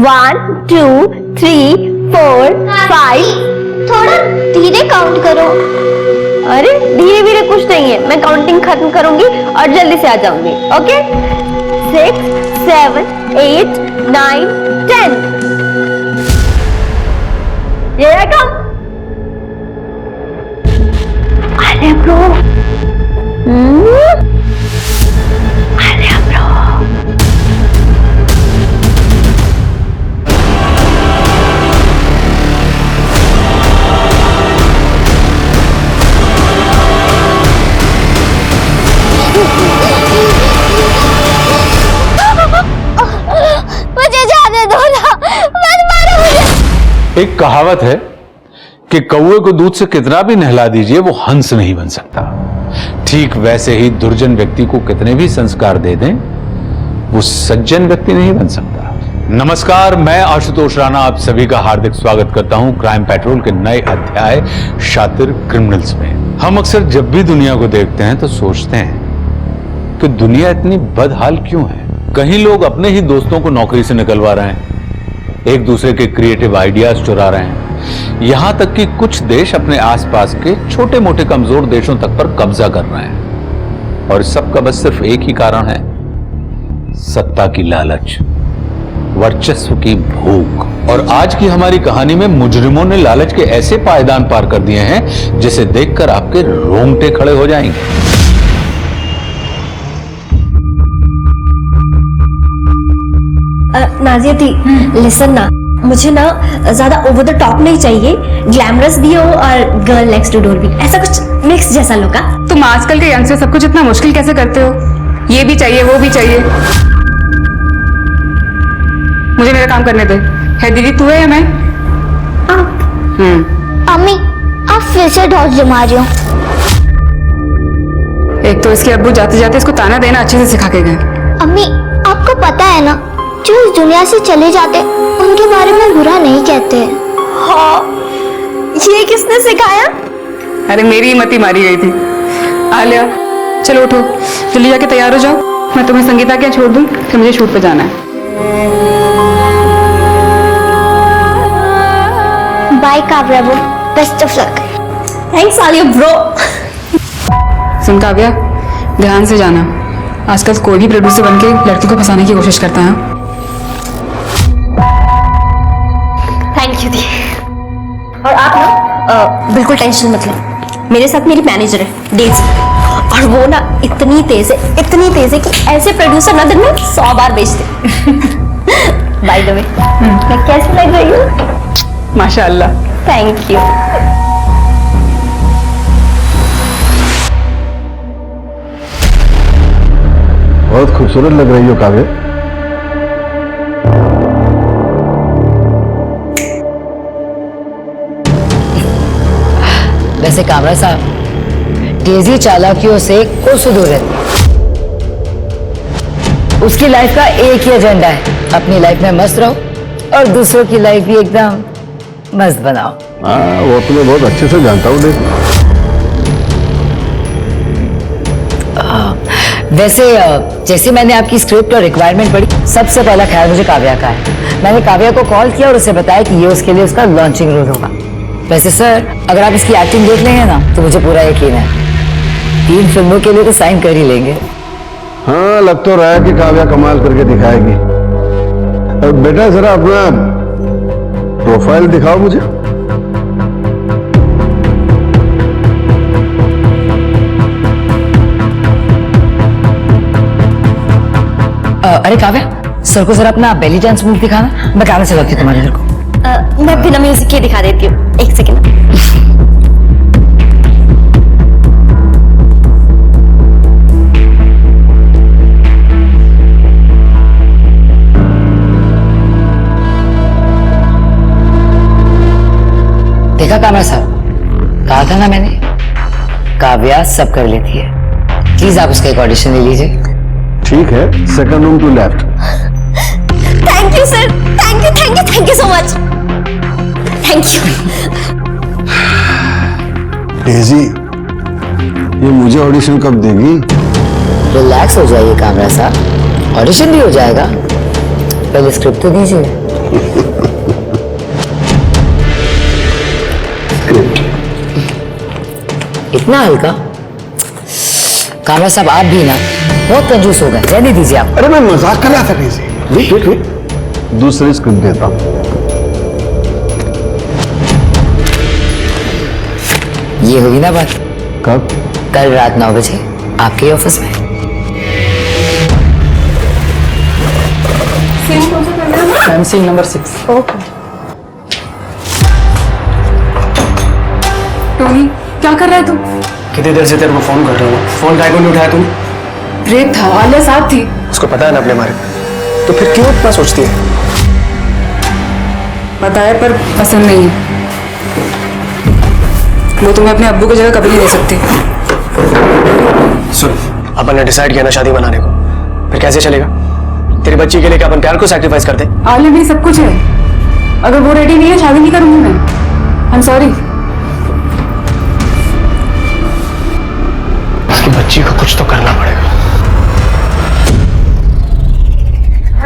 1 2 3 4 5। थोड़ा धीरे काउंट करो। अरे धीरे धीरे कुछ नहीं है, मैं काउंटिंग खत्म करूंगी और जल्दी से आ जाऊंगी। ओके 6 7 8 9 10। Here I come. अरे ब्रो, अरे ब्रो, मुझे जाने दो ना, मत मारो मुझे। एक कहावत है कि कौवे को दूध से कितना भी नहला दीजिए वो हंस नहीं बन सकता। ठीक वैसे ही दुर्जन व्यक्ति को कितने भी संस्कार दे दें वो सज्जन व्यक्ति नहीं बन सकता। नमस्कार, मैं आशुतोष राणा आप सभी का हार्दिक स्वागत करता हूं क्राइम पेट्रोल के नए अध्याय शातिर क्रिमिनल्स में। हम अक्सर जब भी दुनिया को देखते हैं तो सोचते हैं कि दुनिया इतनी बदहाल क्यों है। कहीं लोग अपने ही दोस्तों को नौकरी से निकलवा रहे हैं, एक दूसरे के क्रिएटिव आइडियाज चुरा रहे हैं, यहां तक कि कुछ देश अपने आसपास के छोटे मोटे कमजोर देशों तक पर कब्जा कर रहे हैं। और इस सब का बस सिर्फ एक ही कारण है, सत्ता की लालच, वर्चस्व की भूख। और आज की हमारी कहानी में मुजरिमों ने लालच के ऐसे पायदान पार कर दिए हैं जिसे देखकर आपके रोंगटे खड़े हो जाएंगे। नाजिया थी, लिसन ना, मुझे ना ज्यादा ओवर द टॉप नहीं चाहिए, ग्लैमरस भी हो और गर्ल नेक्स्ट टू डोर भी, ऐसा कुछ मिक्स जैसा लोग। तुम आजकल के यंगस्टर सब कुछ इतना मुश्किल कैसे करते हो? ये भी चाहिए वो भी चाहिए। मुझे मेरा काम करने दे। है दीदी तू है या मैं? अम्मी आप फिर से ढोल जमा रही हो। एक तो इसके अब्बू जाते जाते इसको ताना देना अच्छे से सिखा के गए। अम्मी आपको पता है ना, जो इस दुनिया से चले जाते उनके बारे में बुरा नहीं कहते। हाँ, ये किसने सिखाया? अरे मेरी ही मती मारी गई थी। आलिया चलो उठो, जल्दी जाके तैयार हो जाओ, मैं तुम्हें संगीता के यहाँ छोड़ दूँ, फिर मुझे शूट पे जाना है। Bye Kavya, best of luck. Thanks Alia bro. सुन काव्या, ध्यान से जाना, आजकल कोई भी प्रोड्यूसर बनके लड़की को फंसाने की कोशिश करता है। थैंक यू दी। और आप ना बिल्कुल टेंशन मत लो, मेरे साथ मेरी मैनेजर है डेजी, और वो ना इतनी तेज है कि ऐसे प्रोड्यूसर ना दिन में 100 बार बेचते। बाय द वे, मैं कैसी लग रही हूँ? माशाअल्लाह। Thank you. बहुत खूबसूरत लग रही हो काव्या। वैसे कामरा साहब, तेजी चालाकियों से कोसों दूर रहती है। उसकी लाइफ का एक ही एजेंडा है, अपनी लाइफ में मस्त रहो और दूसरों की लाइफ भी एकदम मस्त बनाओ। हाँ, वो तो मैं बहुत अच्छे से जानता हूँ। देख वैसे जैसे मैंने आपकी स्क्रिप्ट और रिक्वायरमेंट पढ़ी, सबसे पहला ख्याल मुझे काव्या का है। मैंने काव्या को कॉल किया और उसे बताया कि ये उसके लिए उसका लॉन्चिंग रोल होगा। वैसे सर, अगर आप इसकी एक्टिंग देख लेंगे ना तो मुझे पूरा यकीन है 3 फिल्मों के लिए तो साइन कर ही लेंगे। हाँ, लग तो रहा है कि काव्या कमाल करके दिखाएगी। बेटा जरा अपना प्रोफाइल दिखाओ मुझे। अरे काव्या, सर को जरा अपना बेली डांस मूव दिखाना, मैं गाना चलाती हूँ तुम्हारे घर को। मैं बिना म्यूजिक के दिखा देती हूँ, एक सेकेंड। देखा काव्या साहब, कहा था ना मैंने, काव्या सब कर लेती है। प्लीज आप उसका एक ऑडिशन ले लीजिए। ठीक है, second room to left. Thank you sir, thank you so much, thank you. Daisy, ये मुझे ऑडिशन कब देगी? रिलैक्स हो जाइए कामरा साहब, ऑडिशन भी हो जाएगा, पहले स्क्रिप्ट तो दीजिए। इतना हल्का? कामरा साहब आप भी ना बहुत कंजूस हो गए, रहने दीजिए आप। अरे मैं मजाक कर रहा था कहीं से। वेट दूसरी स्क्रिप्ट देता हूँ। ये हुई ना बात कब? कल रात 9 बजे आपके ऑफिस में। Scene number 6। टोनी क्या कर रहा है तू? कितनी देर से तेरे को फोन कर रहा हूँ, फोन काहे को नहीं उठाया तूने? ब्रेक था, आलिया साथ थी। उसको पता है ना अपने बारे में, तो फिर क्यों इतना सोचती है? पता है पर पसंद नहीं है। वो तुम्हें अपने अब्बू की जगह कभी नहीं दे सकती। सुन, अपन ने डिसाइड किया ना शादी बनाने को, फिर कैसे चलेगा? तेरी बच्ची के लिए क्या अपन प्यार को सैक्रिफाइस करते? आलिया मेरी सब कुछ है, अगर वो रेडी नहीं है शादी नहीं करूंगी मैं। I am sorry. उसकी बच्ची को कुछ तो करना पड़ेगा।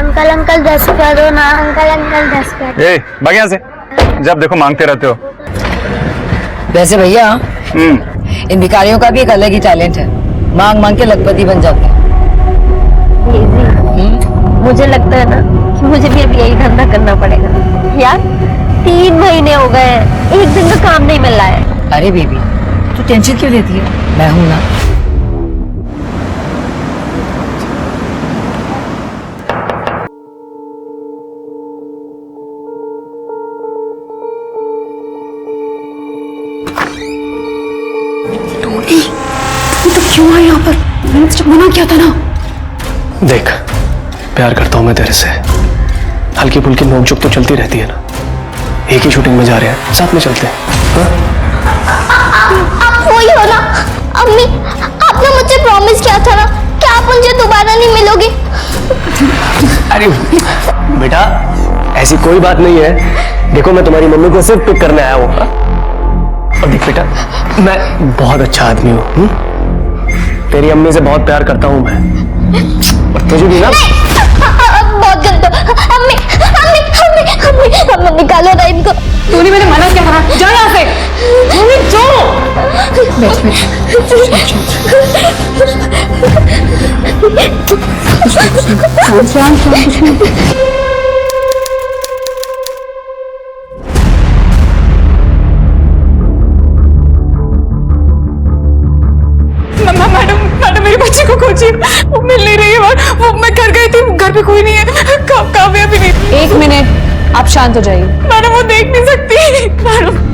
अंकल अंकल 10 कर दो ना, अंकल अंकल 10 कर दो। ए, भाग यहाँ से। जब देखो मांगते रहते हो। वैसे भैया इन भिखारियों का भी एक अलग ही टैलेंट है, मांग मांग के लखपति बन जाते हैं। मुझे लगता है ना कि मुझे भी अभी यही धंधा करना पड़ेगा यार। 3 महीने हो गए हैं, एक दिन का काम नहीं मिल रहा है। अरे बेबी तू टेंशन क्यों लेती है, मैं हूं ना। टोनी तो क्यों आया यहाँ पर? मैंने तो मना किया था ना। देख, प्यार करता हूं मैं तेरे से, हल्की फुल्की नोकझोंक तो चलती रहती है ना। एक ही शूटिंग में जा रहे हैं, साथ में चलते हैं। आप वही हो ना अम्मी, आपने मुझे प्रॉमिस किया था ना कि आप मुझे दोबारा नहीं मिलोगे। अरे बेटा ऐसी कोई बात नहीं है। देखो मैं तुम्हारी मम्मी को सिर्फ पिक करने आया हूँ। और देख बेटा, मैं बहुत अच्छा आदमी हूँ। तेरी अम्मी से बहुत प्यार करता हूँ मैं, और तुझे भी ना। बहुत गलत हो अम्मी, अम्मी अम्मी अम्मी अम्मी निकालो ना इनको। टोनी मैंने मना किया था, जा यहाँ से। टोनी जो बैठ बैठ। मैडम मेरी बच्ची को खोजिए, वो मिल नहीं रही है। वो मैं घर गई थी, घर पे कोई नहीं है। काव्या भी नहीं। 1 मिनट, आप शांत हो जाइए। मैडम वो देख नहीं सकती। मैडम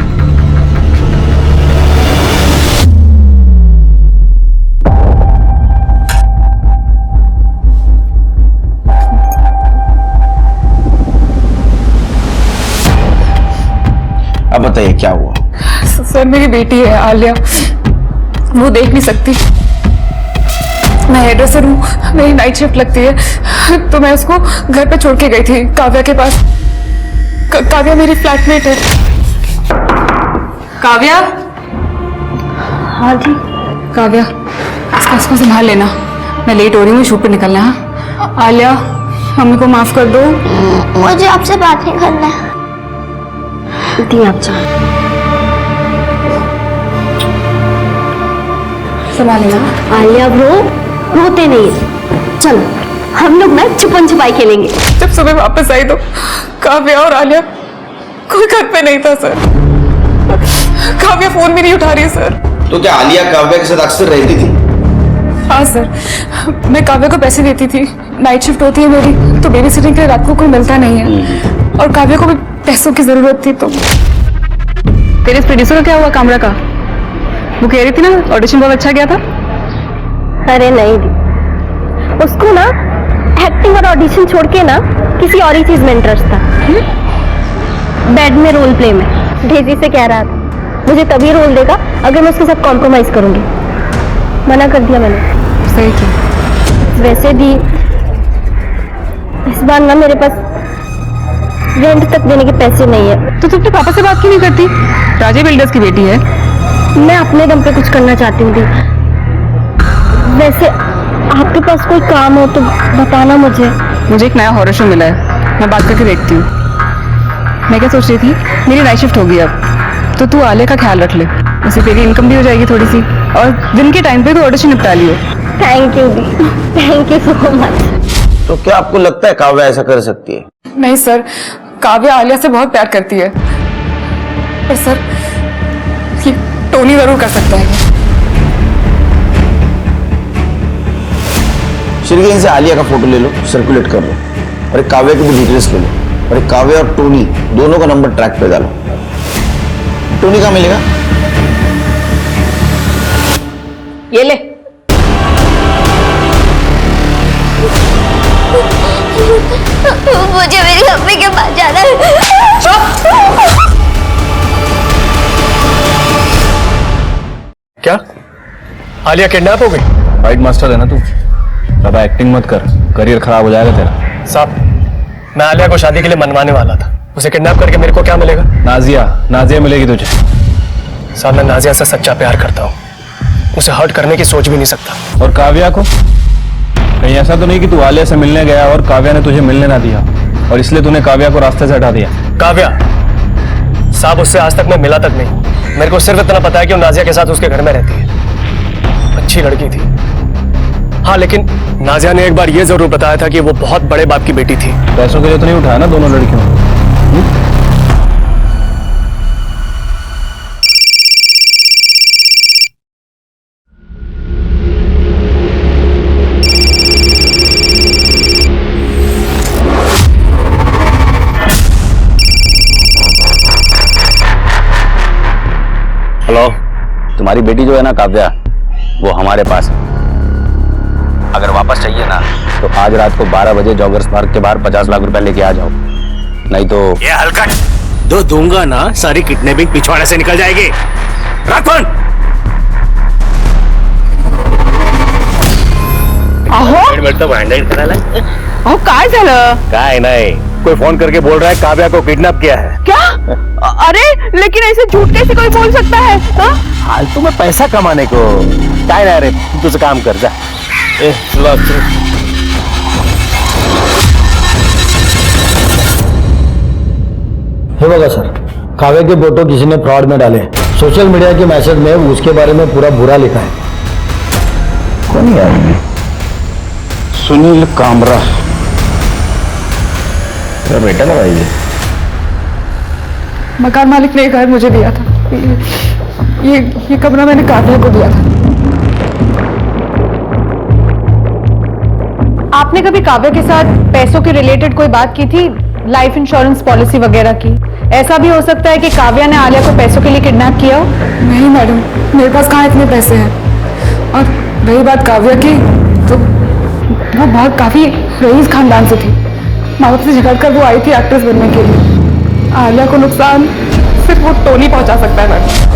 अब बताइए क्या हुआ? सर मेरी बेटी है आलिया, वो देख नहीं सकती। मैं हेयर ड्रेसर हूँ, मेरी नाइट शिफ्ट लगती है, तो मैं उसको घर पे छोड़ के गई थी काव्या के पास। काव्या मेरी फ्लैटमेट है। काव्या। हाँ जी। काव्या इसको संभाल लेना, मैं लेट हो रही हूँ, शूट पे निकलना है। आलिया मम्मी को माफ कर दो। मुझे आपसे बात नहीं करना है। दी आप जाओ। संभाल लेना। आलिया रोते नहीं। चलो हम लोग ना छुपन छुपाई खेलेंगे। जब सुबह वापस आई तो काव्या और आलिया कोई घर पे नहीं था सर। काव्या फोन भी नहीं उठा रही है सर। तो क्या आलिया काव्या के साथ अक्सर रहती थी? हाँ सर, मैं काव्या को पैसे देती थी, नाइट शिफ्ट होती है मेरी, तो बेबी सिटिंग के लिए रात को कोई मिलता नहीं है, और काव्या को भी पैसों की जरूरत थी। तो तेरे इस प्रोड्यूसर का क्या हुआ, कामरा का? वो कह रही थी ना ऑडिशन बहुत अच्छा गया था। अरे नहीं दी, उसको ना एक्टिंग और ऑडिशन छोड़ के ना किसी और ही चीज में इंटरेस्ट था। बेड में रोल प्ले में डेजी से कह रहा था मुझे तभी रोल देगा अगर मैं उसके साथ कॉम्प्रोमाइज करूंगी। मना कर दिया मैंने। सही किया। वैसे भी इस बार ना मेरे पास रेंट तक देने के पैसे नहीं है। तो तू अपने पापा से बात क्यों नहीं करती? राजे बिल्डर्स की बेटी है। मैं अपने दम पे कुछ करना चाहती हूँ दी। वैसे आपके पास कोई काम हो तो बताना मुझे। मुझे एक नया हॉरर शो मिला है, मैं बात करके देखती हूँ। मैं क्या सोच रही थी, मेरी नाइट शिफ्ट होगी अब, तो तू आलिया का ख्याल रख ले। उससे तेरी इनकम भी हो जाएगी थोड़ी सी, और दिन के टाइम पे तो ऑडिशन निपटा लियो। थैंक यू दी, थैंक यू सो मच। तो क्या आपको लगता है काव्या ऐसा कर सकती है? नहीं सर, काव्या आलिया से बहुत प्यार करती है, पर सर ये टोनी जरूर कर सकता है। श्रीजी, इनसे आलिया का फोटो ले लो, सर्कुलेट कर लो, और एक काव्या की भी डिटेल्स ले लो, और एक काव्या और टोनी दोनों का नंबर ट्रैक पे डालो। टोनी कहाँ मिलेगा? ये ले। मुझे मेरी मम्मी के पास जाना है। क्या आलिया किडनैप हो गई? फाइट मास्टर है ना तू, ज्यादा एक्टिंग मत कर, करियर खराब हो जाएगा तेरा। साहब, मैं आलिया को शादी के लिए मनवाने वाला था, उसे किडनैप करके मेरे को क्या मिलेगा? नाजिया मिलेगी तुझे। साहब, मैं नाजिया से सच्चा प्यार करता हूँ, उसे हर्ट करने की सोच भी नहीं सकता। और काव्या को? कहीं ऐसा तो नहीं कि तू आलिया से मिलने गया और काव्या ने तुझे मिलने ना दिया, और इसलिए तूने काव्या को रास्ते से हटा दिया? काव्या साहब, उससे आज तक मैं मिला तक नहीं। मेरे को सिर्फ इतना पता है कि वो नाजिया के साथ उसके घर में रहती है। अच्छी लड़की थी, हाँ, लेकिन नाजिया ने एक बार ये जरूर बताया था कि वो बहुत बड़े बाप की बेटी थी। पैसों के लिए तो नहीं उठाया ना दोनों लड़कियों? हेलो, तुम्हारी बेटी जो है ना काव्या, वो हमारे पास है। अगर वापस चाहिए ना तो आज रात को 12 बजे जॉगर्स पार्क के बाहर 50 लाख रुपए लेके आ जाओ, नहीं तो ये हलकट दो दूंगा ना, सारी किडनैपिंग पिछवाड़े से निकल जाएगी। रख फोन। अहो काय झालं? काय नहीं, कोई फोन करके बोल रहा है काव्या को किडनैप किया है। क्या? अरे लेकिन ऐसे झूठ कैसे कोई बोल सकता है? फालतू में पैसा कमाने को काय नाही रे, तुझं काम कर जा। हे बघा सर, काव्या के फोटो किसी ने फ्रॉड में डाले, सोशल मीडिया के मैसेज में उसके बारे में पूरा बुरा लिखा है। कौन है? सुनील कामरा, तेरा बेटा लगा ये? मकान मालिक ने ये घर मुझे दिया था, ये कमरा मैंने काव्या को दिया था। आपने कभी काव्या के साथ पैसों के रिलेटेड कोई बात की थी, लाइफ इंश्योरेंस पॉलिसी वगैरह की? ऐसा भी हो सकता है कि काव्या ने आलिया को पैसों के लिए किडनैप किया हो। नहीं मैडम, मेरे पास कहाँ इतने पैसे हैं, और रही बात काव्या की, तो वो बहुत काफी रईस खानदान से थी। माँ बाप से झगड़ कर वो आई थी एक्ट्रेस बनने के लिए। आलिया को नुकसान सिर्फ वो टोनी पहुंचा सकता है मैडम।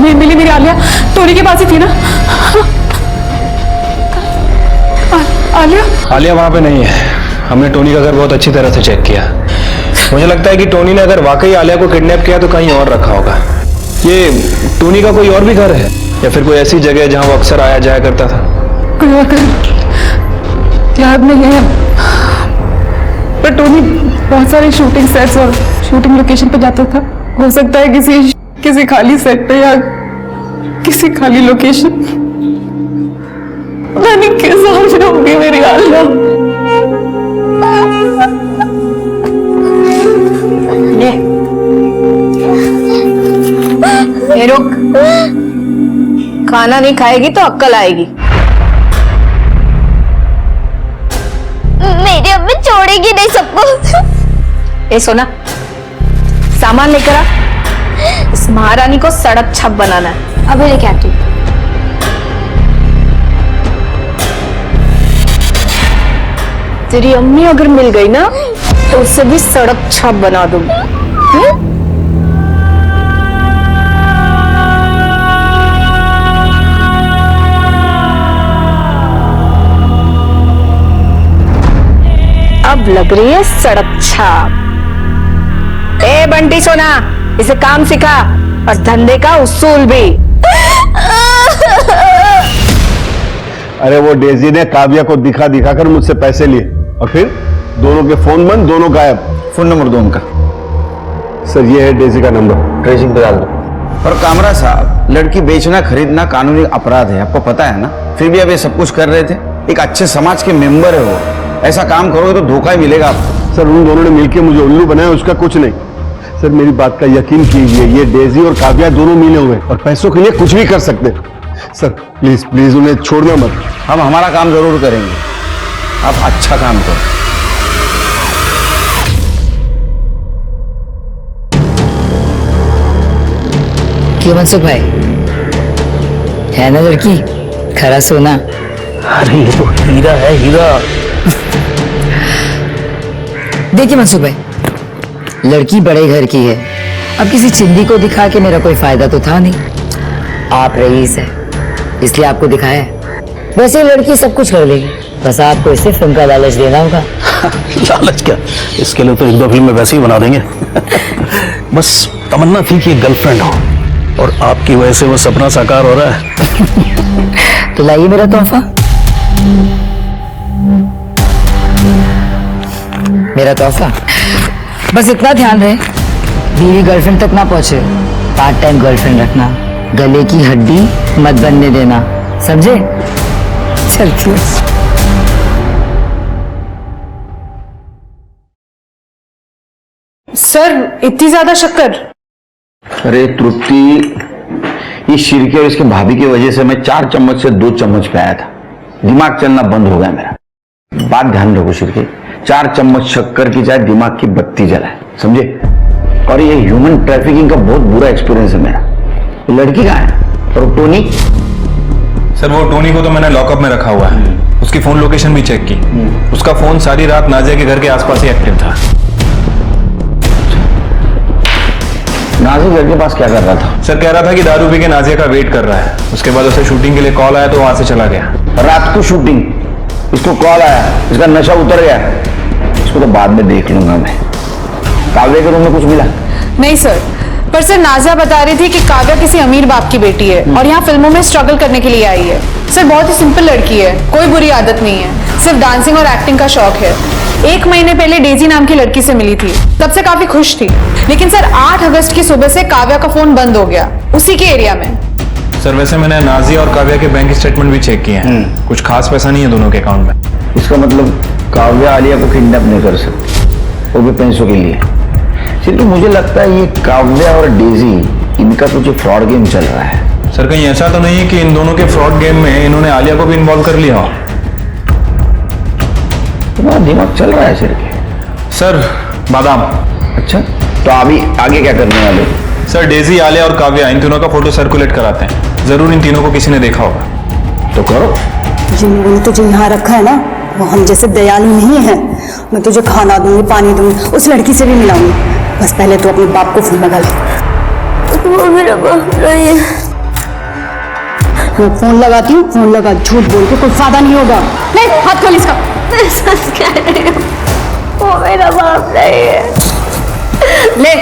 मेरी आलिया टोनी के पास ही थी ना? आलिया वहां पे नहीं है। हमने टोनी का घर बहुत अच्छी तरह से चेक किया। मुझे लगता है कि टोनी ने अगर वाकई आलिया को किडनैप किया तो कहीं और रखा होगा। ये टोनी का कोई और भी घर है, या फिर कोई ऐसी जगह जहां वो अक्सर आया जाया करता था? कोई और घर याद नहीं है, पर टोनी बहुत सारे शूटिंग सेट्स और शूटिंग लोकेशन पे जाता था। हो सकता है किसी खाली सेट पे या किसी खाली लोकेशन। मैंने कैसे जाऊंगी मेरी आलिया? ये रुक, खाना नहीं खाएगी तो अक्कल आएगी। मेरी अम्मी छोड़ेगी नहीं सबको। ए सोना, सामान लेकर आ, इस महारानी को सड़क छप बनाना है। अभी लेके आती हूँ। तेरी अम्मी अगर मिल गई ना तो उससे भी सड़क छप बना दूंगी। अब लग रही है सड़क छाप। ए बंटी सोना, इसे काम सिखा और धंधे का उसूल भी। अरे वो डेजी ने काव्या को दिखा दिखा कर मुझसे पैसे लिए, और फिर दोनों के फोन बंद, दोनों गायब। फोन नंबर दो उनका। सर ये है डेजी का नंबर, ट्रेसिंग पे डाल दो। और कामरा साहब, लड़की बेचना खरीदना कानूनी अपराध है, आपको पता है ना? फिर भी अब ये सब कुछ कर रहे थे। एक अच्छे समाज के मेंबर है वो, ऐसा काम करोगे तो धोखा ही मिलेगा आपको। सर उन दोनों ने मिलकर मुझे उल्लू बनाया, उसका कुछ नहीं। सर मेरी बात का यकीन कीजिए, ये डेजी और काव्या दोनों मिले हुए और पैसों के लिए कुछ भी कर सकते हैं। सर प्लीज प्लीज उन्हें छोड़ना मत। हम हमारा काम जरूर करेंगे, आप अच्छा काम करो। क्यों मनसुख भाई, है ना लड़की खरा सोना? अरे ये तो हीरा है, हीरा। देखिए मनसुख भाई, लड़की बड़े घर की है, अब किसी चिंदी को दिखा के मेरा कोई फायदा तो था नहीं। आप रईस है इसलिए आपको दिखाया है। वैसे लड़की सब कुछ कर लेगी, बस आपको इसे फिल्म का लालच देना होगा। लालच क्या, इसके लिए तो एक दो फिल्म में वैसे ही बना देंगे। बस तमन्ना थी कि गर्लफ्रेंड हो, और आपकी वजह से वो सपना साकार हो रहा है। तो लाइए मेरा तोहफा। मेरा तोहफा बस इतना ध्यान रहे, बीवी गर्लफ्रेंड तक ना पहुंचे। पार्ट टाइम गर्लफ्रेंड रखना, गले की हड्डी मत बनने देना, समझे? चलती हूँ। सर इतनी ज्यादा शक्कर? अरे तृप्ति, ये शिरके और इसके भाभी की वजह से मैं 4 चम्मच से 2 चम्मच पे आया था, दिमाग चलना बंद हो गया मेरा। बात ध्यान रखो शिरके, 4 चम्मच शक्कर की चाहे दिमाग की बत्ती जलाए, समझे? और ये ह्यूमन ट्रैफिकिंग का बहुत बुरा एक्सपीरियंस है मेरा। लड़की कहाँ है? और टोनी? सर वो टोनी को तो मैंने लॉकअप में रखा हुआ है, उसकी फोन लोकेशन भी चेक की। उसका फोन सारी रात नाजिया के घर के आसपास ही एक्टिव था। नाजिया घर के पास क्या कर रहा था? सर कह रहा था कि दारू पी के नाजिया का वेट कर रहा है। उसके बाद उसे शूटिंग के लिए कॉल आया तो वहां से चला गया। रात को शूटिंग, इसको कॉल आया, इसका नशा उतर गया, इसको तो बाद में देख लूंगा मैं। काव्या के रूम में कुछ मिला? नहीं सर, पर सर नाजिया बता रही थी कि काव्या किसी अमीर बाप की बेटी है और यहाँ फिल्मों में स्ट्रगल करने के लिए आई है। सर बहुत ही सिंपल लड़की है, कोई बुरी आदत नहीं है, सिर्फ डांसिंग और एक्टिंग का शौक है। 1 महीने पहले डेजी नाम की लड़की से मिली थी, तब से काफी खुश थी। लेकिन सर 8 अगस्त की सुबह से काव्या का फोन बंद हो गया, उसी के एरिया में। सर वैसे मैंने नाजिया और काव्या के बैंक स्टेटमेंट भी चेक किए हैं, कुछ खास पैसा नहीं है दोनों के अकाउंट में। इसका मतलब काव्या आलिया को किडनैप नहीं कर सकती, वो भी पैसों के लिए। सिर्फ मुझे लगता है ये काव्या और डेजी, इनका कुछ फ्रॉड गेम चल रहा है। सर कहीं ऐसा तो नहीं है कि इन दोनों के फ्रॉड गेम में इन्होंने आलिया को भी इन्वॉल्व कर लिया हो? तुम्हारा दिमाग चल रहा है सिर्फ। सर बादाम। अच्छा, तो अभी आगे क्या करने वाले? सर डेजी, आलिया और काव्या, इन तीनों का फोटो सर्कुलेट कराते हैं, जरूर इन तीनों को किसी ने देखा होगा। तो करो। जिन लोगों ने तुझे यहाँ रखा है ना, वो हम जैसे दयालु नहीं है। मैं तुझे खाना दूंगी, पानी दूंगी, उस लड़की से भी मिलाऊंगी। बस पहले तो अपने बाप को फोन लगा ले। वो मेरा बाप नहीं है। मैं फोन लगाती हूँ, फोन लगा, झूठ बोल के कोई फायदा नहीं होगा। ले हाथ खोल इसका। मैं सच कह रही हूँ, वो मेरा बाप नहीं है। ले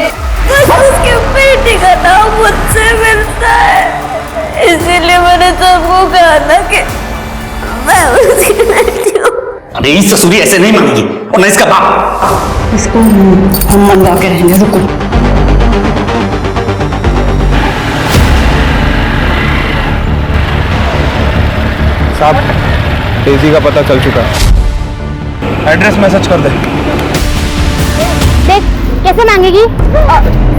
उसके बेटी का नाम मुझसे मिलता है, इसीलिए मैंने सबको कहा ना कि मैं उसकी बेटी हूँ। अरे इस ससुरी ऐसे नहीं मानेगी, और न इसका बाप। इसको हम मंगा के रहेंगे, रुको। साहब डेजी का पता चल चुका है, एड्रेस मैसेज कर दे। देख कैसे मांगेगी?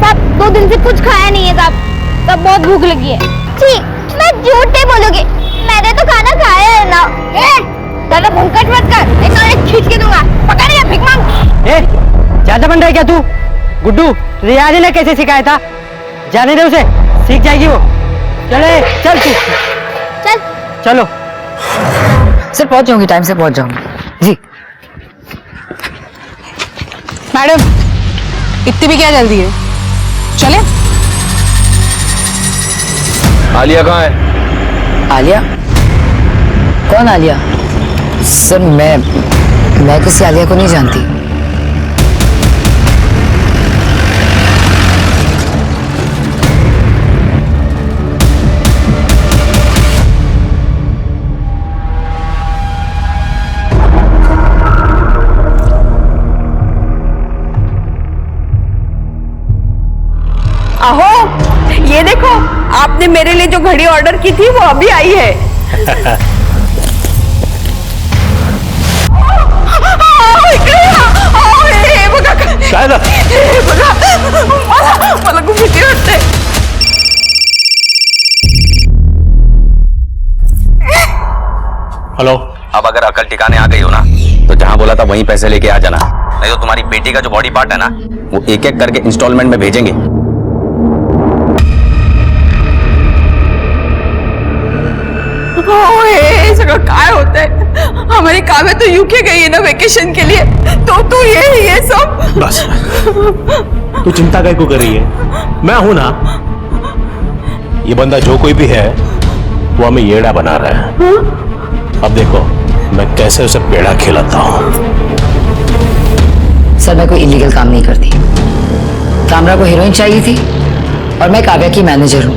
साहब 2 दिन से कुछ खाया नहीं है साहब, तब बहुत भूख लगी है। ठीक, मैं झूठ नहीं बोलूंगी, मैंने तो खाना खाया है ना। ज्यादा भूखट मत कर, नहीं खींच के दूंगा। पकड़ या भीख मांग। ज्यादा बन रहा है क्या तू? गुड्डू रियाज ने कैसे सिखाया था? जाने दे उसे, सीख जाएगी वो। चले चल तू, चल चलो। सर पहुंच जाऊंगी, टाइम से पहुंच जाऊंगी जी। मैडम इतनी भी क्या जल्दी है, चले? आलिया कहाँ है? आलिया? कौन आलिया? सर मैं किसी आलिया को नहीं जानती। आहो, ये देखो, आपने मेरे लिए जो घड़ी ऑर्डर की थी वो अभी आई है। मला खूप भीती वाटते। हेलो। अब अगर अकल ठिकाने आ गई हो ना तो जहां बोला था वहीं पैसे लेके आ जाना, नहीं तो तुम्हारी बेटी का जो बॉडी पार्ट है ना वो एक एक करके इंस्टॉलमेंट में भेजेंगे। हे सगळं काय होतंय? हमारी काव्या तो यूके गई है ना वेकेशन के लिए, तो ये सब। बस तू चिंता काय को कर रही है? मैं हूं ना। ये बंदा जो कोई भी है वो हमें येड़ा बना रहा है। अब देखो मैं कैसे उसे पेड़ा खिलाता हूं। सर मैं कोई इलीगल काम नहीं करती। कामरा को हीरोइन चाहिए थी और मैं काव्या की मैनेजर हूँ,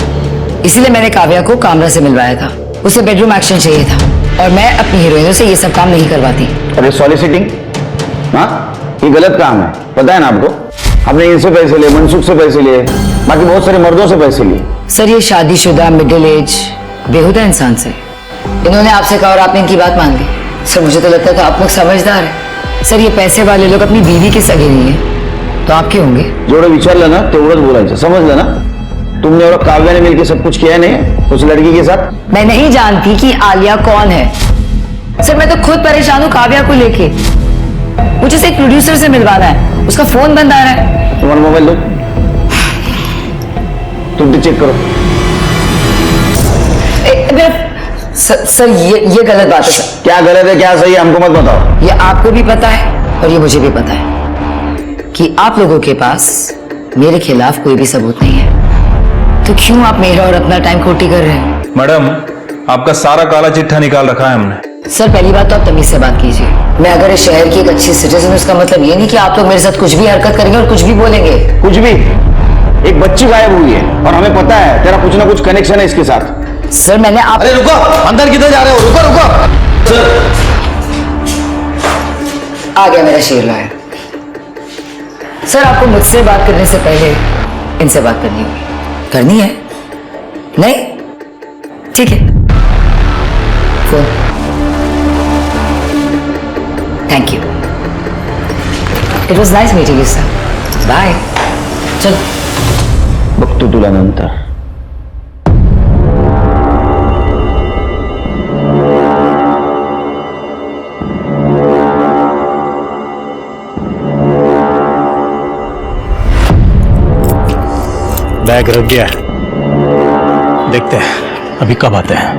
इसीलिए मैंने काव्या को कामरा से मिलवाया था। उसे बेडरूम एक्शन चाहिए था और मैं अपनी हीरोइनों से ये सब काम नहीं करवाती। अरे सॉलिसिटिंग, हाँ ये गलत काम है, पता है ना आपको? आपने इनसे पैसे लिए, मनसुख से पैसे लिए, बाकी बहुत सारे मर्दों से पैसे लिए। सर ये शादीशुदा मिडिल एज बेहुदा इंसान से इन्होंने आपसे कहा और आपने इनकी बात मान ली। सर मुझे तो लगता है तो आप लोग समझदार है। सर ये पैसे वाले लोग अपनी बीवी के सगे नहीं है तो आपके होंगे। जेवढं विचारलं ना तेवढंच बोलायचं, समजलं ना? तुमने और काव्या ने मिलकर सब कुछ किया नहीं उस लड़की के साथ? मैं नहीं जानती कि आलिया कौन है। सर मैं तो खुद परेशान हूँ काव्या को लेके। मुझे एक प्रोड्यूसर से मिलवाना है, उसका फोन बंद आ रहा है। तुम्हारा मोबाइल दो, तुम भी चेक करो। सर ये गलत बात है सर। क्या गलत है क्या सही है हमको मत बताओ। ये आपको भी पता है और ये मुझे भी पता है कि आप लोगों के पास मेरे खिलाफ कोई भी सबूत नहीं है, तो क्यों आप मेरा और अपना टाइम खोटी कर रहे हैं? मैडम आपका सारा काला चिट्ठा निकाल रखा है हमने। सर पहली बात तो आप तमीज से बात कीजिए। मैं अगर इस शहर की एक अच्छी सिटीजन हूं, उसका मतलब ये नहीं कि आप लोग मेरे साथ कुछ भी हरकत करेंगे और कुछ भी बोलेंगे। कुछ भी? एक बच्ची गायब हुई है और हमें पता है तेरा कुछ ना कुछ कनेक्शन है इसके साथ। सर मैंने आप अरे रुको, अंदर किधर जा रहे हो? रुको रुको। आ गया मेरा शेर लाया। सर आपको मुझसे बात करने से पहले इनसे बात करनी होगी। करनी है? नहीं? ठीक है, phone. Thank you, it was nice meeting you sir. Bye. चल बघतो तुला नंतर। बैग रख गया, देखते हैं अभी कब आते हैं।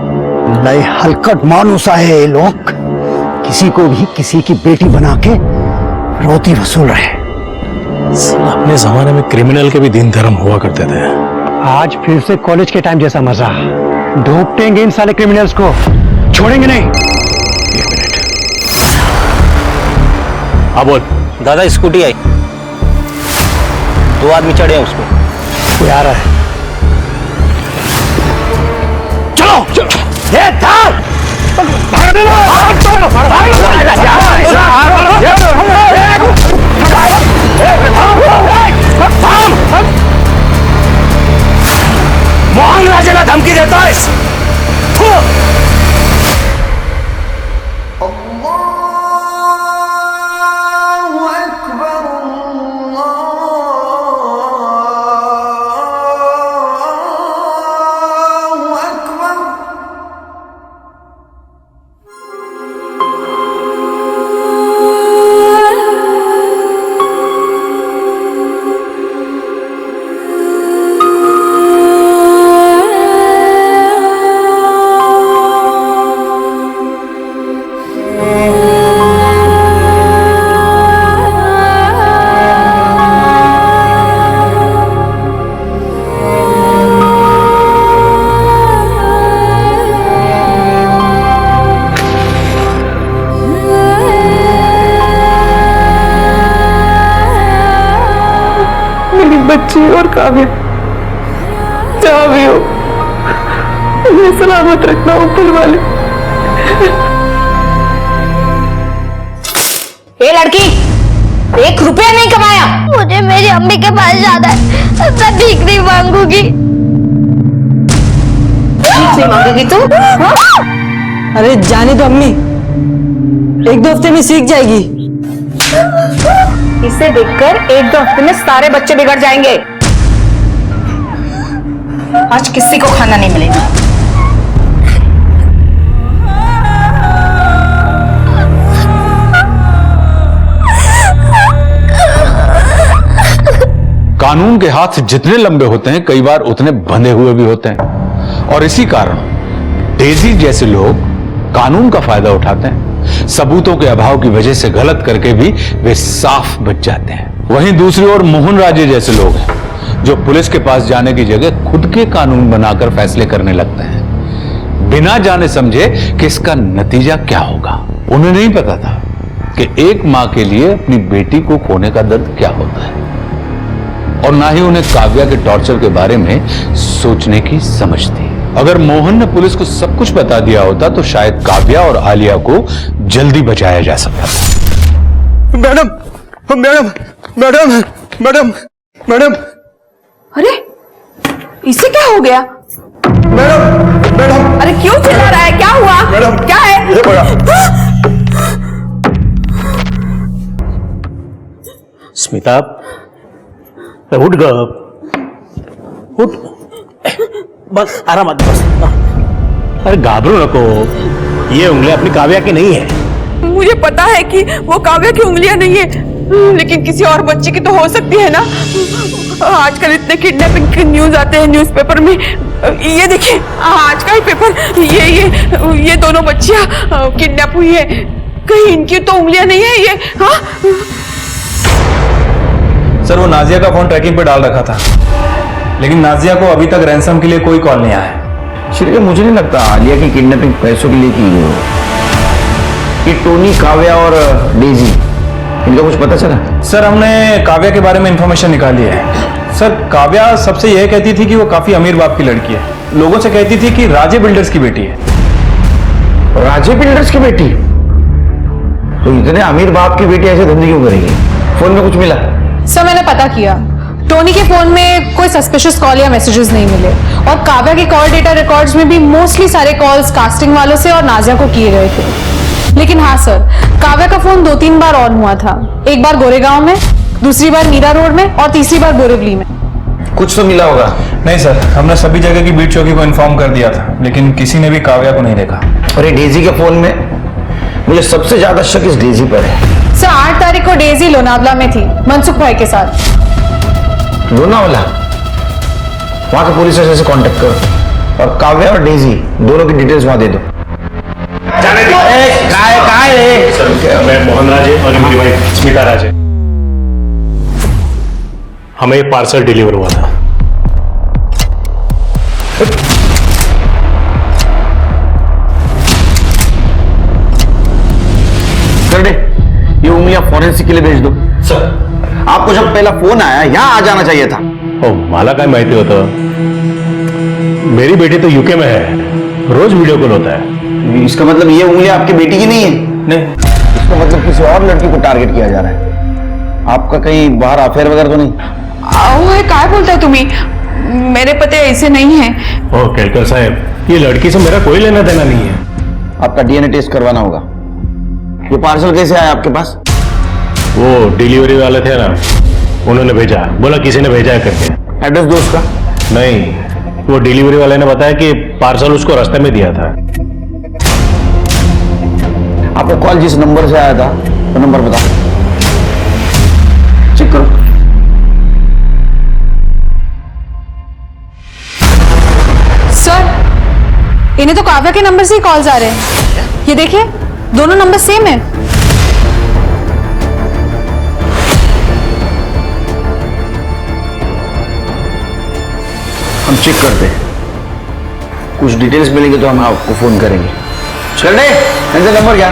नए हलकट मानुस आए ये लोग, किसी को भी किसी की बेटी बना के रोटी वसूल रहे। अपने जमाने में क्रिमिनल के भी दिन धर्म हुआ करते थे। आज फिर से कॉलेज के टाइम जैसा मजा। ढूंढेंगे इन साले क्रिमिनल्स को, छोड़ेंगे नहीं। एक मिनट। हाँ बोल। दादा स्कूटी आई, 2 आदमी चढ़े हैं उस पर। कोई आ रहा है। चलो चलो, ये था। मोहन राजेला धमकी देतोय। बच्ची और काव्या जहाँ भी हो उन्हें सलामत रखना ऊपर वाले। ए लड़की, 1 रुपया नहीं कमाया। मुझे मेरी अम्मी के पास जाना है, मैं भीख नहीं मांगूंगी। नहीं मांगेगी तू? अरे जाने दो अम्मी, 1-2 हफ्ते में सीख जाएगी। इसे देखकर 1-2 हफ्ते में सारे बच्चे बिगड़ जाएंगे। आज किसी को खाना नहीं मिलेगा। कानून के हाथ जितने लंबे होते हैं कई बार उतने बंधे हुए भी होते हैं, और इसी कारण डेजी जैसे लोग कानून का फायदा उठाते हैं। सबूतों के अभाव की वजह से गलत करके भी वे साफ बच जाते हैं। वहीं दूसरी ओर मोहन राजे जैसे लोग हैं जो पुलिस के पास जाने की जगह खुद के कानून बनाकर फैसले करने लगते हैं, बिना जाने समझे कि इसका नतीजा क्या होगा। उन्हें नहीं पता था कि एक मां के लिए अपनी बेटी को खोने का दर्द क्या होता है, और ना ही उन्हें काव्या के टॉर्चर के बारे में सोचने की समझ थी। अगर मोहन ने पुलिस को सब कुछ बता दिया होता तो शायद काव्या और आलिया को जल्दी बचाया जा सकता था। Madam madam madam madam madam, अरे इसे क्या हो गया? मैडम मैडम, अरे क्यों चिल्ला रहा है? क्या हुआ? मैडम, क्या है? ये बड़ा। स्मिता उठ ग, उठ, बस आरामात बस। अरे घाबरू नको, ये उंगलियां अपनी काव्या की नहीं है। मुझे पता है कि वो काव्या की उंगलियां नहीं है, लेकिन किसी और बच्चे की तो हो सकती है ना। आजकल इतने किडनैपिंग के न्यूज आते हैं न्यूज़पेपर में। ये देखिए आज का ही पेपर, ये दोनों बच्चियां किडनैप हुई है। कहीं इनकी तो उंगलियां नहीं है ये? हाँ सर, वो नाजिया का फोन ट्रैकिंग पे डाल रखा था, लेकिन नाजिया को अभी तक रैंसम के लिए कोई कॉल नहीं आया है। श्री, मुझे नहीं लगता आलिया की किडनैपिंग पैसों के लिए की गई हो। ये टोनी, काव्या और डेजी, इनका कुछ पता चला? सर, हमने काव्या के बारे में इंफॉर्मेशन निकाली है। सर, काव्या सबसे यह कहती थी कि वो काफी अमीर बाप की लड़की है। लोगों से कहती थी कि राजे बिल्डर्स की बेटी है। राजे बिल्डर्स की बेटी? तो इतने अमीर बाप की बेटी ऐसे धंधे क्यों करेगी? फोन में कुछ मिला? सर मैंने पता किया, टोनी के फोन में कोई सस्पिशियस कॉल या मैसेजेस नहीं मिले, और काव्या के कॉल डेटा रिकॉर्ड्स में भी मोस्टली सारे कॉल्स कास्टिंग वालों से और नाजिया को किए गए थे। लेकिन हाँ सर, काव्या का फोन 2-3 बार ऑन हुआ था। एक बार गोरेगांव में, दूसरी बार मीरा रोड में, और तीसरी बार बोरीवली में। कुछ तो मिला होगा? नहीं सर, हमने सभी जगह की बीट चौकी को इन्फॉर्म कर दिया था, लेकिन किसी ने भी काव्या को नहीं देखा। और ये डेजी के फोन में मुझे सबसे ज्यादा शक इस डेजी पर है। सर 8 तारीख को डेजी लोनावला में थी मनसुख भाई के साथ। लोनावला? वहां के पुलिस स्टेशन से कांटेक्ट करो और काव्या और डेजी दोनों की डिटेल्स वहां दे दो। जाने दो। मैं मोहन राजे और मेरी वाइफ स्मिता राजे, हमें पार्सल डिलीवर हुआ था। ये उंगलियां फॉरेंसिक के लिए भेज दो। सर, आपको जब पहला फोन आया यहां आ जाना चाहिए था। ओ मला काय माहिती होतं? मेरी बेटी तो यूके में है, रोज वीडियो कॉल होता है। इसका मतलब ये उंगलियां आपकी बेटी की नहीं है? नहीं। इसका मतलब किसी और लड़की को टारगेट किया जा रहा है। आपका कहीं बाहर अफेयर वगैरह तो नहीं? आओ, काय बोलताय तुम्ही? मेरे पति ऐसे नहीं है। ओ केलकर साहब, ये लड़की से मेरा कोई लेना देना नहीं है। आपका डीएनए टेस्ट करवाना होगा। ये पार्सल कैसे आया आपके पास? वो डिलीवरी वाले थे ना, उन्होंने भेजा, बोला किसी ने भेजा है करके। एड्रेस दो उसका। नहीं, वो डिलीवरी वाले ने बताया कि पार्सल उसको रास्ते में दिया था। आपको कॉल जिस नंबर से आया था वो नंबर बताओ, चेक करो। सर इन्हें तो काव्या के नंबर से ही कॉल्स आ रहे हैं। ये देखिए दोनों नंबर सेम है। हम चेक करते हैं, कुछ डिटेल्स मिलेंगे तो हम आपको फोन करेंगे। चल रहे नंबर क्या?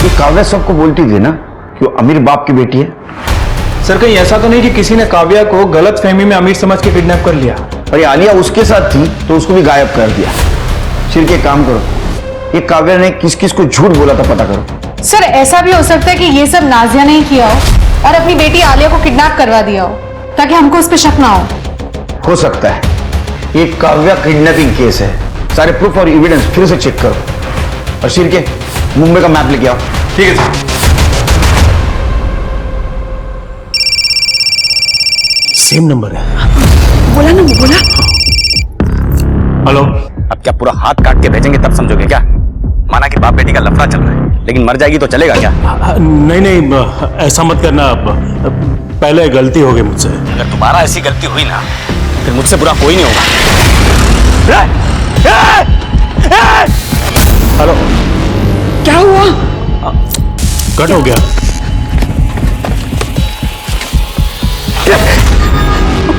ये काव्या सबको बोलती थी ना कि वो अमीर बाप की बेटी है। सर, कहीं ऐसा तो नहीं कि किसी ने काव्या को गलत फहमी में अमीर समझ के किडनैप कर लिया? और ये आलिया उसके साथ थी तो उसको भी गायब कर दिया। फिर के काम करो, ये काव्या ने किस किस को झूठ बोला था पता करो। सर ऐसा भी हो सकता है कि ये सब नाजिया ने ही किया हो और अपनी बेटी आलिया को किडनैप करवा दिया हो ताकि हमको उस पर शक ना हो सकता है। ये काव्या किडनैपिंग केस है, सारे प्रूफ और एविडेंस फिर से चेक करो और सिर के मुंबई का मैप लेके आओ। ठीक है सर। सेम नंबर है। बोला ना, बोला। हेलो। अब क्या पूरा हाथ काट के भेजेंगे तब समझोगे क्या? माना कि बाप बेटी का लफड़ा चल रहा है, लेकिन मर जाएगी तो चलेगा क्या? नहीं नहीं, ऐसा मत करना। पहले गलती हो गई मुझसे। अगर दोबारा ऐसी गलती हुई ना फिर मुझसे बुरा कोई नहीं होगा। हेलो। क्या हुआ? कट हो गया।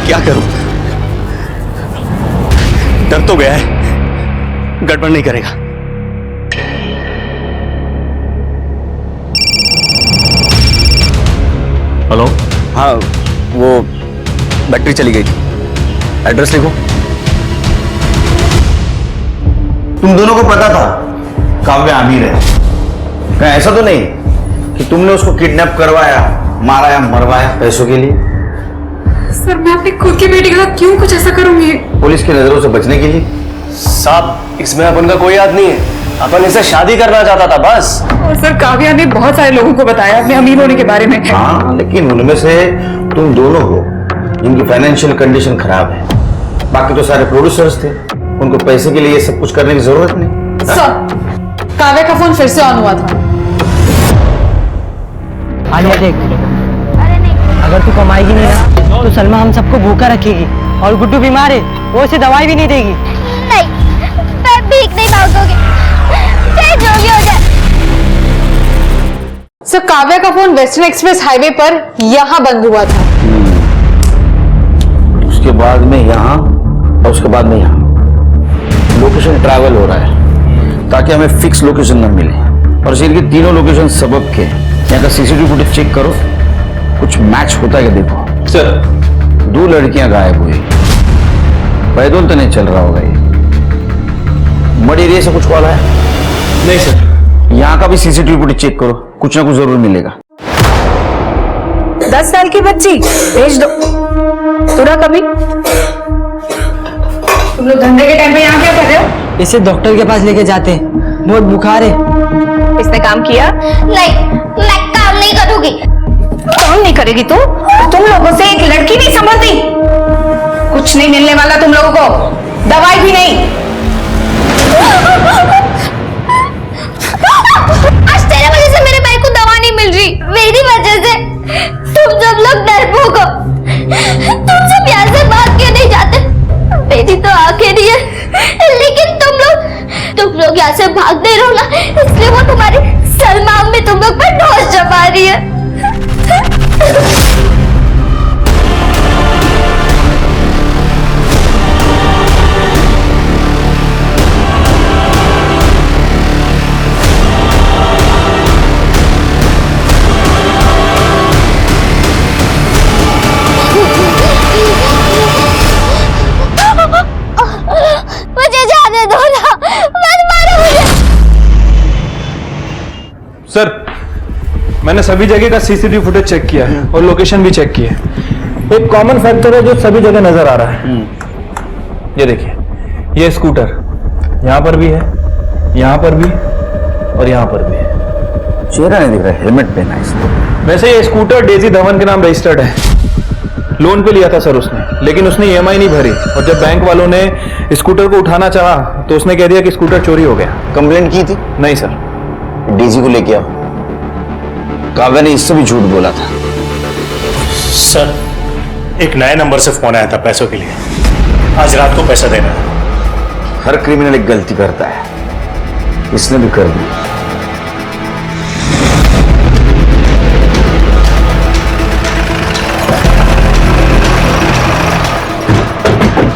क्या करूं? डर तो गया है, गड़बड़ नहीं करेगा। हेलो। हाँ, वो बैटरी चली गई थी। एड्रेस लिखो। तुम दोनों को पता था काव्या अमीर है? कहीं ऐसा तो नहीं कि तुमने उसको किडनैप करवाया, मारा या मरवाया पैसों के लिए? सर मैं अपनी खुद की बेटी के साथ क्यों कुछ ऐसा करूंगी? पुलिस की नजरों से बचने के लिए। साहब, इसमें अपन का कोई याद नहीं है, अपन इसे शादी करना चाहता था बस। और सर काव्या ने बहुत सारे लोगों को बताया अपने अमीर होने के बारे में। हाँ, लेकिन उनमें से तुम दोनों हो जिनकी फाइनेंशियल कंडीशन खराब है। बाकी तो सारे प्रोड्यूसर्स थे, उनको पैसे के लिए ये सब कुछ करने की जरूरत नहीं। सर काव्या का फोन फिर से ऑन हुआ था। आलिया देख, अगर तू कमाएगी नहीं ना तो सलमा हम सबको भूखा रखेगी और गुड्डू बीमार है, वो उसे दवाई भी नहीं देगी। नहीं, मैं भीख नहीं मांगूंगी, चाहे जो भी हो जाए। सर काव्या का फोन वेस्टर्न एक्सप्रेस हाईवे पर यहाँ बंद हुआ था। उसके बाद में यहाँ और उसके बाद में यहाँ लोकेशन ट्रैवल हो रहा है ताकि हमें फिक्स लोकेशन न मिले। और सिर्फ ये तीनों लोकेशन सबब के यहाँ का सीसीटीवी फुटेज चेक करो, कुछ मैच होता है क्या देखो। सर 2 लड़कियां गायब हुई, पैदल तो नहीं चल रहा होगा ये? मड एरिया से कुछ कॉल आया? नहीं सर। यहाँ का भी सीसीटीवी फुटेज चेक करो, कुछ ना कुछ जरूर मिलेगा। 10 साल की बच्ची भेज दो। तुरा कभी तुम लोग धंधे के टाइम पे यहाँ क्या कर रहे हो? इसे डॉक्टर के पास लेके जाते हैं, बहुत बुखार है। इसने काम किया? नहीं, मैं काम नहीं करूंगी। काम नहीं करेगी तू? तुम लोगों से एक लड़की नहीं संभलती। कुछ नहीं मिलने वाला तुम लोगों को, दवाई भी नहीं। आज तेरे वजह से मेरे भाई को दवा नहीं मिल रही, मेरी वजह से तुम सब लोग डरपोक हो। तुम सब यहाँ से भाग के नहीं जाते। मेरी तो आंखें नहीं है, लेकिन तुम लोग यहाँ से भागते रहो ना, इसलिए वो तुम्हारी सलमा अम्मी तुम लोग पर ठोस जमा रही है। मुझे जाने दो ना, मत मारो मुझे। सर मैंने सभी जगह का सीसीटीवी फुटेज चेक किया है और लोकेशन भी चेक की है। एक कॉमन फैक्टर है जो सभी जगह नजर आ रहा है। ये देखिए, ये स्कूटर यहाँ पर भी है, यहाँ पर भी और यहाँ पर भी है। चेहरा नहीं दिख रहा, हेलमेट पहना है इसने। वैसे ये स्कूटर डेजी धवन के नाम रजिस्टर्ड है। लोन पे लिया था सर उसने, लेकिन उसने ईएमआई नहीं भरी और जब बैंक वालों ने स्कूटर को उठाना चाहा तो उसने कह दिया कि स्कूटर चोरी हो गया। कंप्लेंट की थी? नहीं सर। डीजी को लेके आओ। काव्या ने इससे भी झूठ बोला था। सर एक नए नंबर से फोन आया था पैसों के लिए, आज रात को पैसा देना है। हर क्रिमिनल एक गलती करता है, इसने भी कर दी।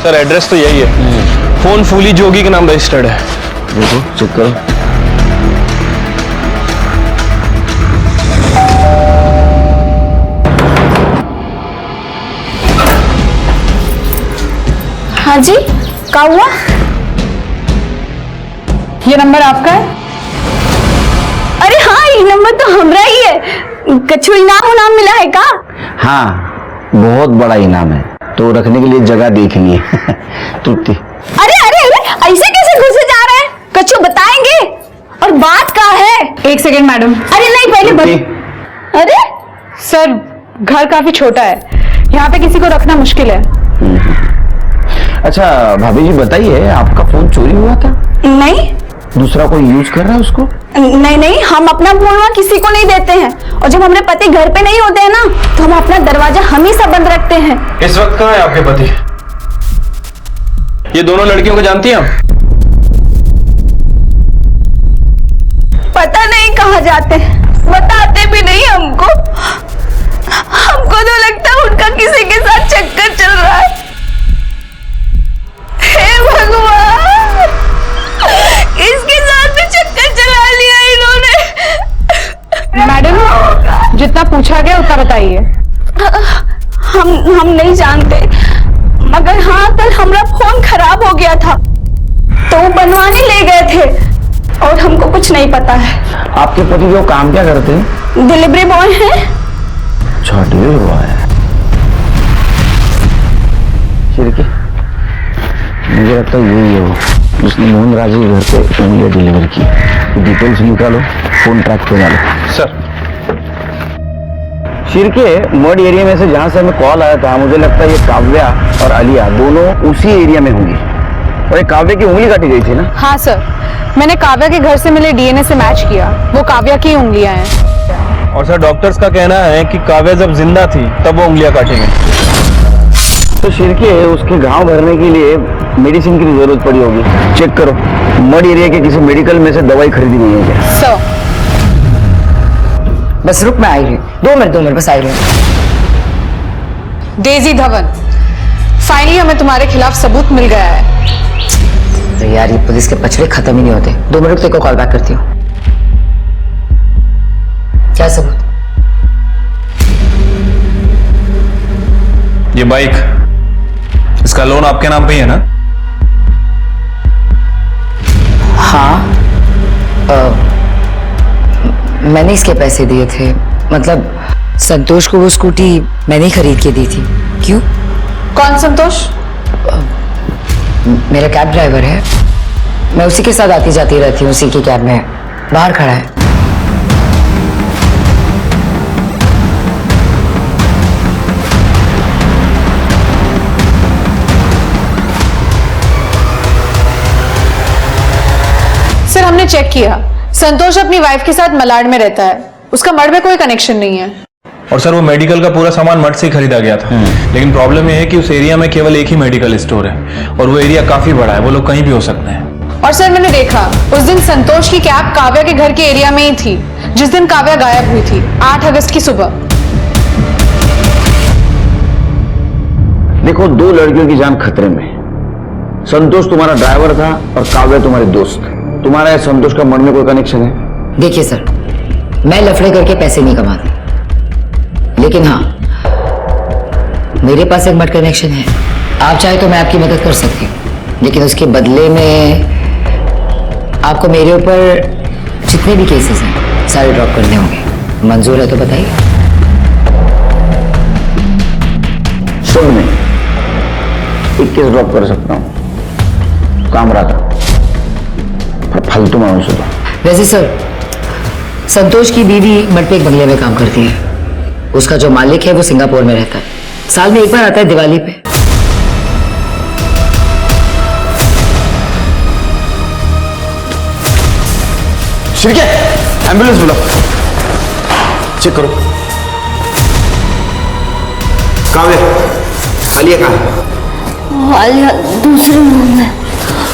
सर एड्रेस तो यही है, फोन फूली जोगी के नाम रजिस्टर्ड है। देखो चेक करो। हाँ जी, क्या हुआ? ये नंबर आपका है? अरे हाँ, ये नंबर तो हमरा ही है। कछु इनाम मिला है का? हाँ, बहुत बड़ा इनाम है, तो रखने के लिए जगह देख लिए। तृप्ति। अरे अरे अरे, ऐसे कैसे घुसे जा रहे हैं? कछु बताएंगे? और बात का है? 1 सेकेंड मैडम। अरे नहीं, पहले अरे सर, घर काफी छोटा है, यहाँ पे किसी को रखना मुश्किल है। अच्छा भाभी जी बताइए, आपका फोन चोरी हुआ था? नहीं दूसरा कोई यूज कर रहा है उसको? नहीं नहीं, हम अपना फोन वहाँ किसी को नहीं देते हैं। और जब हमारे पति घर पे नहीं होते हैं ना, तो हम अपना दरवाजा हमेशा बंद रखते हैं। इस वक्त कहाँ है आपके पति? ये दोनों लड़कियों को जानती हैं आप? पता नहीं कहाँ जाते हैं, बताते भी नहीं हमको। हमको तो लगता है उनका किसी के साथ चक्कर चल रहा है। हे भगवान, इसके साथ भी चक्कर चला लिया इन्होंने। मैडम, जितना पूछा गया उतना बताइए। हम नहीं जानते, मगर हाँ, कल हमारा फोन खराब हो गया था तो वो बनवाने ले गए थे, और हमको कुछ नहीं पता है। आपके पति जो काम क्या करते हैं? डिलीवरी बॉय है। अच्छा, डिलीवरी बॉय है। मुझे लगता है यही है वो, जिसने मोहन राज के घर पे उंगलियां डिलीवर की। डिटेल्स निकालो, फोन ट्रैक पे डालो। सर, शिरके मड एरिया में से जहां से हमें कॉल आया था, मुझे लगता है ये काव्या और आलिया दोनों उसी एरिया में होंगी। और ये काव्या की उंगली काटी गई थी ना? हाँ सर, मैंने काव्या के घर से मिले डीएनए से मैच किया, वो काव्या की उंगलियां हैं। और सर डॉक्टर्स का कहना है कि काव्या जब जिंदा थी तब वो उंगलियां काटी गई। तो शिरके उसके घाव भरने के लिए मेडिसिन की जरूरत पड़ी होगी। चेक करो, मड एरिया के किसी मेडिकल में से दवाई खरीदी नहीं है क्या? सर बस रुक, मैं आई रही हूँ। 2 मिनट बस आई रही हूँ। डेजी धवन, फाइनली हमें तुम्हारे खिलाफ सबूत मिल गया है। तो यार, ये पुलिस के पचड़े खत्म ही नहीं होते। 2 मिनट तेरे को कॉल बैक करती हूँ। क्या सबूत? ये बाइक, इसका लोन आपके नाम पे ही है ना? हाँ, मैंने इसके पैसे दिए थे। मतलब संतोष को वो स्कूटी मैंने ही खरीद के दी थी। क्यों? कौन संतोष? मेरा कैब ड्राइवर है, मैं उसी के साथ आती जाती रहती हूँ। उसी की कैब में बाहर खड़ा है। सर, हमने चेक किया, संतोष अपनी वाइफ के साथ मलाड में रहता है, उसका मर्ड में कोई कनेक्शन नहीं है। और सर वो मेडिकल का पूरा सामान मठ से ही खरीदा गया था। लेकिन प्रॉब्लम यह है कि उस एरिया में केवल एक ही मेडिकल स्टोर है, और वो एरिया काफी बड़ा है, वो लोग कहीं भी हो सकते हैं। और सर, मैंने देखा उस दिन संतोष की कैब काव्या के घर के एरिया में ही थी, जिस दिन काव्या गायब हुई थी, 8 अगस्त की सुबह। देखो, 2 लड़कियों की जान खतरे में। संतोष तुम्हारा ड्राइवर था और काव्या तुम्हारे दोस्त। तुम्हारा संतोष का मन में कोई कनेक्शन है? देखिए सर, मैं लफड़े करके पैसे नहीं कमाता, लेकिन हाँ, मेरे पास एक मड कनेक्शन है। आप चाहे तो मैं आपकी मदद कर सकती हूँ, लेकिन उसके बदले में आपको मेरे ऊपर जितने भी केसेस हैं सारे ड्रॉप करने होंगे। मंजूर है तो बताइए। सुन, मैं 1 केस ड्रॉप कर सकता हूँ, काम रहा था, पर फालतू मानो सुधा। वैसे सर, संतोष की बीवी मड पे एक बंगले में काम करती है। उसका जो मालिक है वो सिंगापुर में रहता है, साल में एक बार आता है दिवाली पे। शिरके, एम्बुलेंस बुलाओ, चेक करो। काव्या, आलिया कहाँ है? आलिया दूसरे रूम में।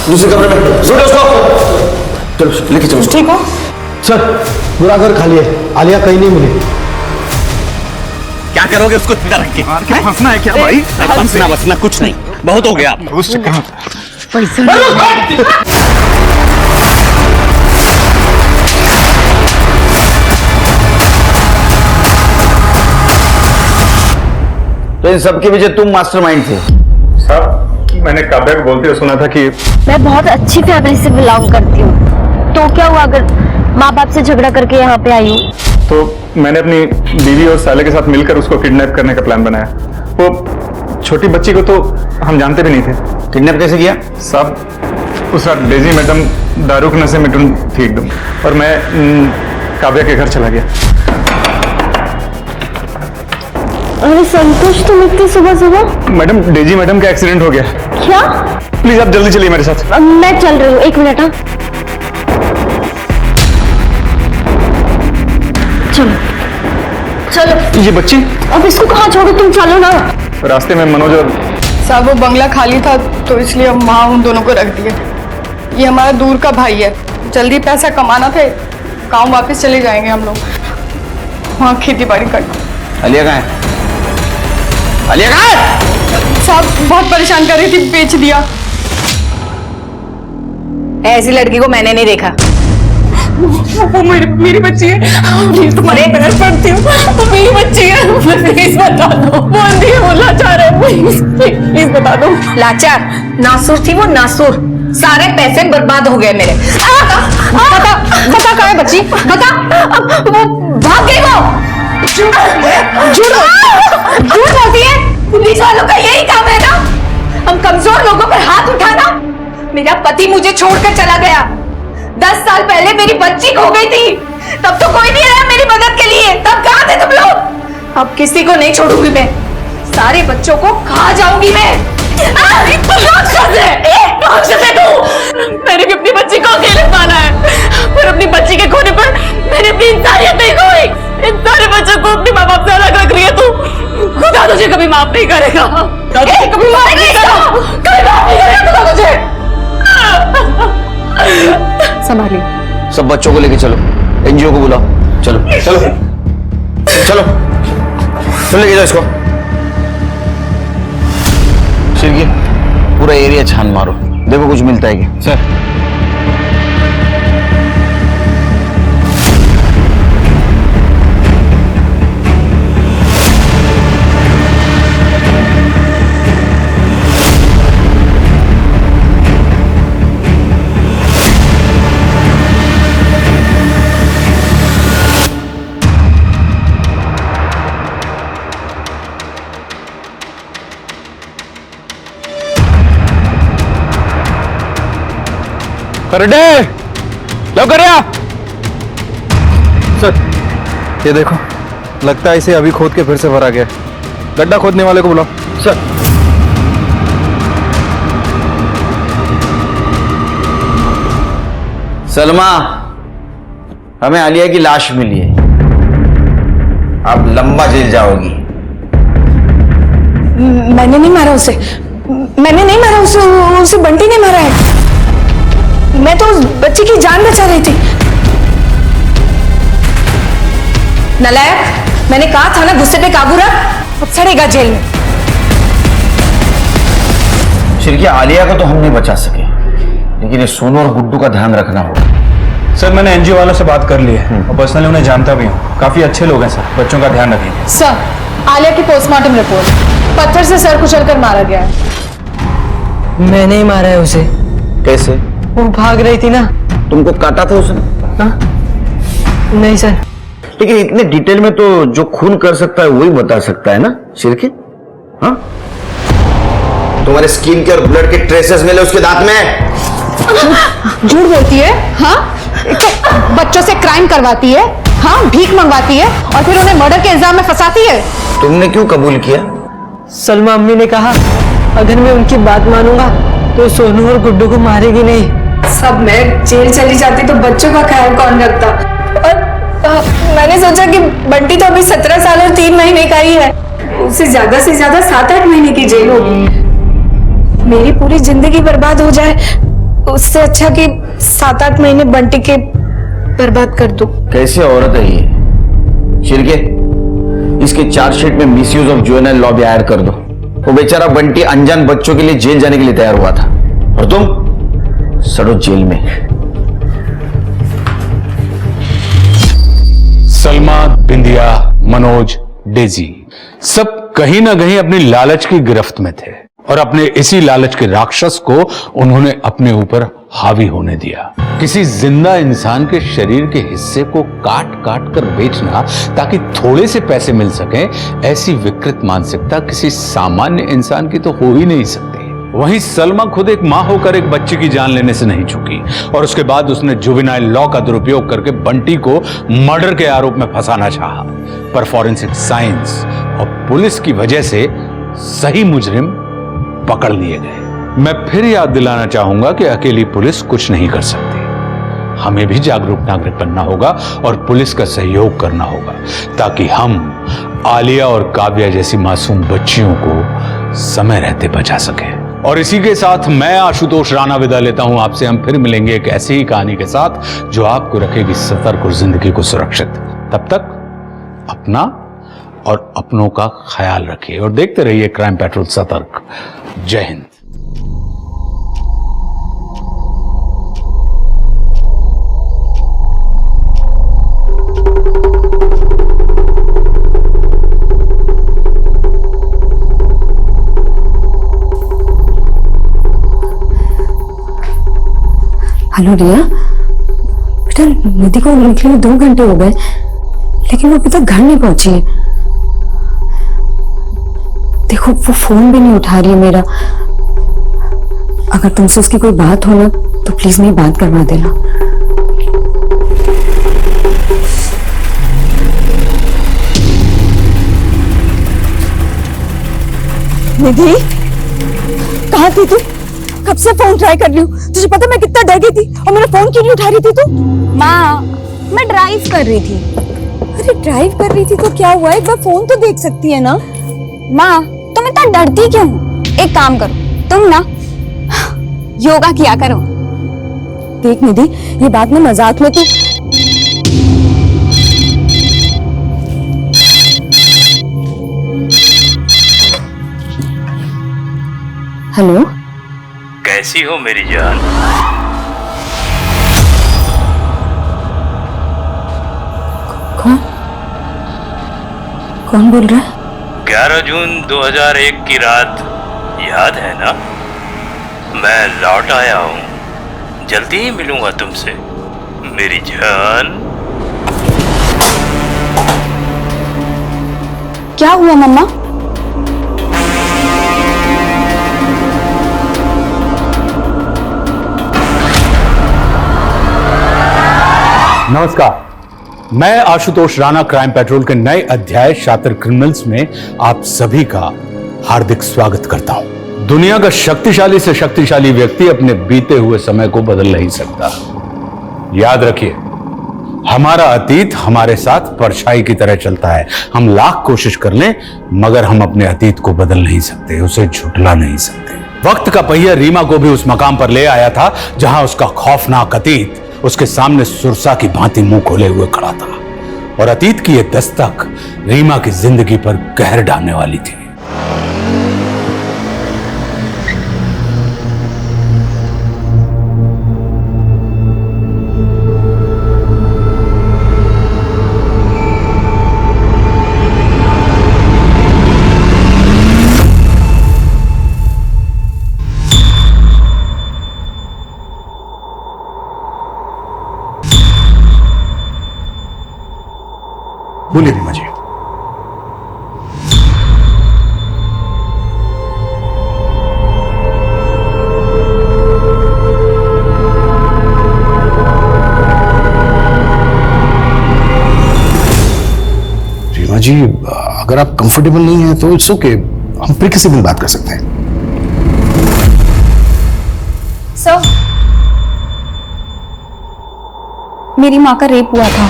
दूसरे कमरे में। ढूंढो उसको। चलो लेके चलो। ठीक हो? सर, पूरा घर खाली है, आलिया कहीं नहीं मिली। क्या करोगे उसको जिंदा रख के? फंसना है क्या भाई? फंसना बसना कुछ नहीं, बहुत हो गया। उस चक्कर में तो इन सबके पीछे तुम मास्टरमाइंड थे? साहब, मैंने काव्या को बोलते हुए सुना था कि मैं बहुत अच्छी फैमिली से बिलोंग करती हूँ, तो क्या हुआ अगर माँ बाप से झगड़ा करके यहाँ पे आई हूँ। तो मैंने अपनी बीवी और साले के साथ मिलकर उसको किडनैप करने का प्लान बनाया। वो छोटी बच्ची को तो हम जानते भी नहीं थे। किडनैप कैसे किया? साहब उस रात डेजी मैडम दारू के नशे में टून थी एकदम, और मैं काव्या के घर चला गया। अरे संतोष, तुम इतनी सुबह सुबह? मैडम डेजी मैडम का एक्सीडेंट हो गया। क्या? प्लीज आप जल्दी चलिए मेरे साथ। मैं चल रही हूँ, 1 मिनट। हाँ चलो चलो। ये बच्ची? अब इसको कहाँ छोड़ो, तुम चलो ना। रास्ते में मनोज और साहब वो बंगला खाली था तो इसलिए हम वहाँ उन दोनों को रख दिए। ये हमारा दूर का भाई है, जल्दी पैसा कमाना था, गाँव वापस चले जाएंगे हम लोग, वहाँ खेती बाड़ी करना। आलिया कहाँ है? आलिया कहाँ है? साहब बहुत परेशान कर रही थी, बेच दिया। ऐसी लड़की को मैंने नहीं देखा। वो मेरी बच्ची है, तुम्हारे पैर पड़ती हूँ, वो मेरी बच्ची है, प्लीज बता दो। वो अंधी है, वो लाचार है, प्लीज बता दो। लाचार नासुर थी वो, नासुर। सारे पैसे बर्बाद हो गए मेरे। बता बता कहाँ है बच्ची, बता। वो भाग गई, वो झूठ बोलती है। पुलिस वालों का यही काम है ना, हम कमजोर लोगों पर हाथ उठाना। मेरा पति मुझे छोड़कर चला गया, 10 साल पहले मेरी बच्ची खो गई थी, तब तो कोई नहीं आया मेरी मदद के लिए। तब कहाँ थे तुम लोग? अब किसी को नहीं छोड़ूंगी मैं, सारे बच्चों को खा जाऊंगी मैं। मैंने भी अपनी बच्ची को अकेले पाला है, पर अपनी बच्ची के खोने पर मैंने अपनी इंसानियत नहीं खोई। इन सारे बच्चों को अपने माँ बाप से अलग रख रही है तू। खुदा तुझे कभी माफ नहीं करेगा, कभी माफ नहीं करेगा, कभी माफ नहीं करेगा खुदा तुझे। संभालिए। सब बच्चों को लेके चलो, एनजीओ को बुलाओ। चलो चलो चलो चलो, लेके जाओ इसको। शिरकी पूरा एरिया छान मारो, देखो कुछ मिलता है क्या। सर सर ये देखो, लगता है इसे अभी खोद के फिर से भरा गया। गड्ढा खोदने वाले को बुलाओ। सर सलमा, हमें आलिया की लाश मिली है, आप लंबा जेल जाओगी। मैंने नहीं मारा उसे, मैंने नहीं मारा उसे, उसे बंटी ने मारा है। मैं तो उस बच्ची की जान बचा रही थी। नलायक, मैंने कहा था ना गुस्से पे काबू रख, अब सड़ेगा जेल में। शिरकी, आलिया को तो हम नहीं बचा सके, लेकिन ये सोनू और गुड्डू का ध्यान रखना होगा। सर मैंने एनजीओ वालों से बात कर ली है और पर्सनली उन्हें जानता भी हूँ, काफी अच्छे लोग हैं सर, बच्चों का ध्यान रखेंगे। सर, आलिया की पोस्टमार्टम रिपोर्ट, पत्थर से सर कुचलकर मारा गया है। मैंने ही मारा है उसे। कैसे? वो भाग रही थी ना। तुमको काटा था उसने? नहीं सर। लेकिन इतने डिटेल में तो जो खून कर सकता है वही बता सकता है ना शिरकी। हाँ, तुम्हारे स्किन के और ब्लड के ट्रेसेस मिले उसके दांत में। झूठ बोलती है। हाँ, बच्चों से क्राइम करवाती है, हाँ भीख मंगवाती है और फिर उन्हें मर्डर के इल्जाम में फंसाती है। तुमने क्यों कबूल किया? सलमा अम्मी ने कहा अगर मैं उनकी बात मानूंगा तो सोनू और गुड्डू को मारेगी नहीं। सब मैं जेल चली जाती तो बच्चों का ख्याल कौन रखता। और मैंने सोचा कि बंटी तो अभी 17 साल और 3 महीने का ही है, उसे ज्यादा से ज्यादा 7-8 महीने की जेल होगी। मेरी पूरी जिंदगी बर्बाद हो जाए उससे अच्छा कि 7-8 महीने बंटी के बर्बाद कर दूं। कैसे औरत है ये शिरके? इसके चार्जशीट में मिसयूज ऑफ जुवेनाइल लॉ भी ऐड कर दो। वो बेचारा बंटी अनजान बच्चों के लिए जेल जाने के लिए तैयार हुआ था और तुम सड़ो जेल में। सलमा, बिंदिया, मनोज, डेजी सब कहीं ना कहीं अपनी लालच की गिरफ्त में थे और अपने इसी लालच के राक्षस को उन्होंने अपने ऊपर हावी होने दिया। किसी जिंदा इंसान के शरीर के हिस्से को काट काट कर बेचना ताकि थोड़े से पैसे मिल सकें, ऐसी विकृत मानसिकता किसी सामान्य इंसान की तो हो ही नहीं सकती। वहीं सलमा खुद एक मां होकर एक बच्चे की जान लेने से नहीं चूकी और उसके बाद उसने जुवेनाइल लॉ का दुरुपयोग करके बंटी को मर्डर के आरोप में फंसाना चाहा, पर फॉरेंसिक साइंस और पुलिस की वजह से सही मुजरिम पकड़ लिए गए। मैं फिर याद दिलाना चाहूंगा कि अकेली पुलिस कुछ नहीं कर सकती। हमें भी जागरूक नागरिक बनना होगा और पुलिस का सहयोग करना होगा ताकि हम आलिया और काव्या जैसी मासूम बच्चियों को समय रहते बचा सकें। और इसी के साथ मैं आशुतोष राणा विदा लेता हूं आपसे। हम फिर मिलेंगे एक ऐसी ही कहानी के साथ जो आपको रखेगी सतर्क और जिंदगी को सुरक्षित। तब तक अपना और अपनों का ख्याल रखिए और देखते रहिए क्राइम पेट्रोल सतर्क। जय हिंद। हेलो रिया, बेटा निधि को निकले 2 घंटे हो गए लेकिन वो अभी तक घर नहीं पहुंची है। देखो वो फोन भी नहीं उठा रही है मेरा। अगर तुमसे उसकी कोई बात हो ना तो प्लीज मेरी बात करवा देना। निधि, कहाँ थी तू? कब से फोन ट्राई कर रही हूँ। तुझे पता मैं कितना डर गई थी और मेरा फोन क्यों नहीं उठा रही थी तू? माँ, मैं ड्राइव कर रही थी। अरे ड्राइव कर रही थी तो क्या हुआ, एक बार फोन तो देख सकती है ना। माँ, तुम इतना डरती क्यों? एक काम करो, तुम ना योगा किया करो। देख निधि, ये बात ना मजाक में तू। हेलो, कैसी हो मेरी जान? कौन बोल रहा है? 11 जून 2001 की रात याद है ना? मैं लौट आया हूँ, जल्दी ही मिलूंगा तुमसे मेरी जान। क्या हुआ मम्मा? नमस्कार, मैं आशुतोष राणा क्राइम पेट्रोल के नए अध्याय शातिर क्रिमिनल्स में आप सभी का हार्दिक स्वागत करता हूं। दुनिया का शक्तिशाली से शक्तिशाली व्यक्ति अपने बीते हुए समय को बदल नहीं सकता। याद रखिए, हमारा अतीत हमारे साथ परछाई की तरह चलता है। हम लाख कोशिश कर लें मगर हम अपने अतीत को बदल नहीं सकते, उसे झुठला नहीं सकते। वक्त का पहिया रीमा को भी उस मकाम पर ले आया था जहां उसका खौफनाक अतीत उसके सामने सुरसा की भांति मुंह खोले हुए खड़ा था और अतीत की यह दस्तक रीमा की जिंदगी पर कहर डालने वाली थी। बोलिए रीमा जी। रीमा जी, अगर आप कंफर्टेबल नहीं हैं तो इट्स ओके, हम फिर किसी दिन बात कर सकते हैं। सर, मेरी माँ का रेप हुआ था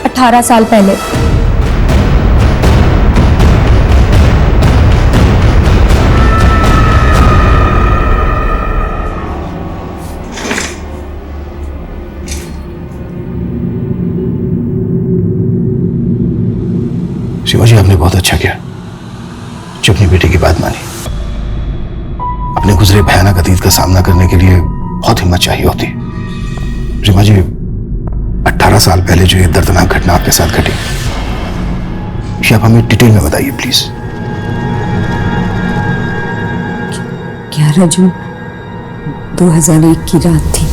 18 साल पहले। शिवा जी, आपने बहुत अच्छा किया जो अपनी बेटी की बात मानी। अपने गुजरे भयानक अतीत का सामना करने के लिए बहुत हिम्मत चाहिए होती। रीमा जी, 18 साल पहले जो ये दर्दनाक घटना आपके साथ घटी, ये आप हमें डिटेल में बताइए प्लीज। 11 जून 2001 की रात थी।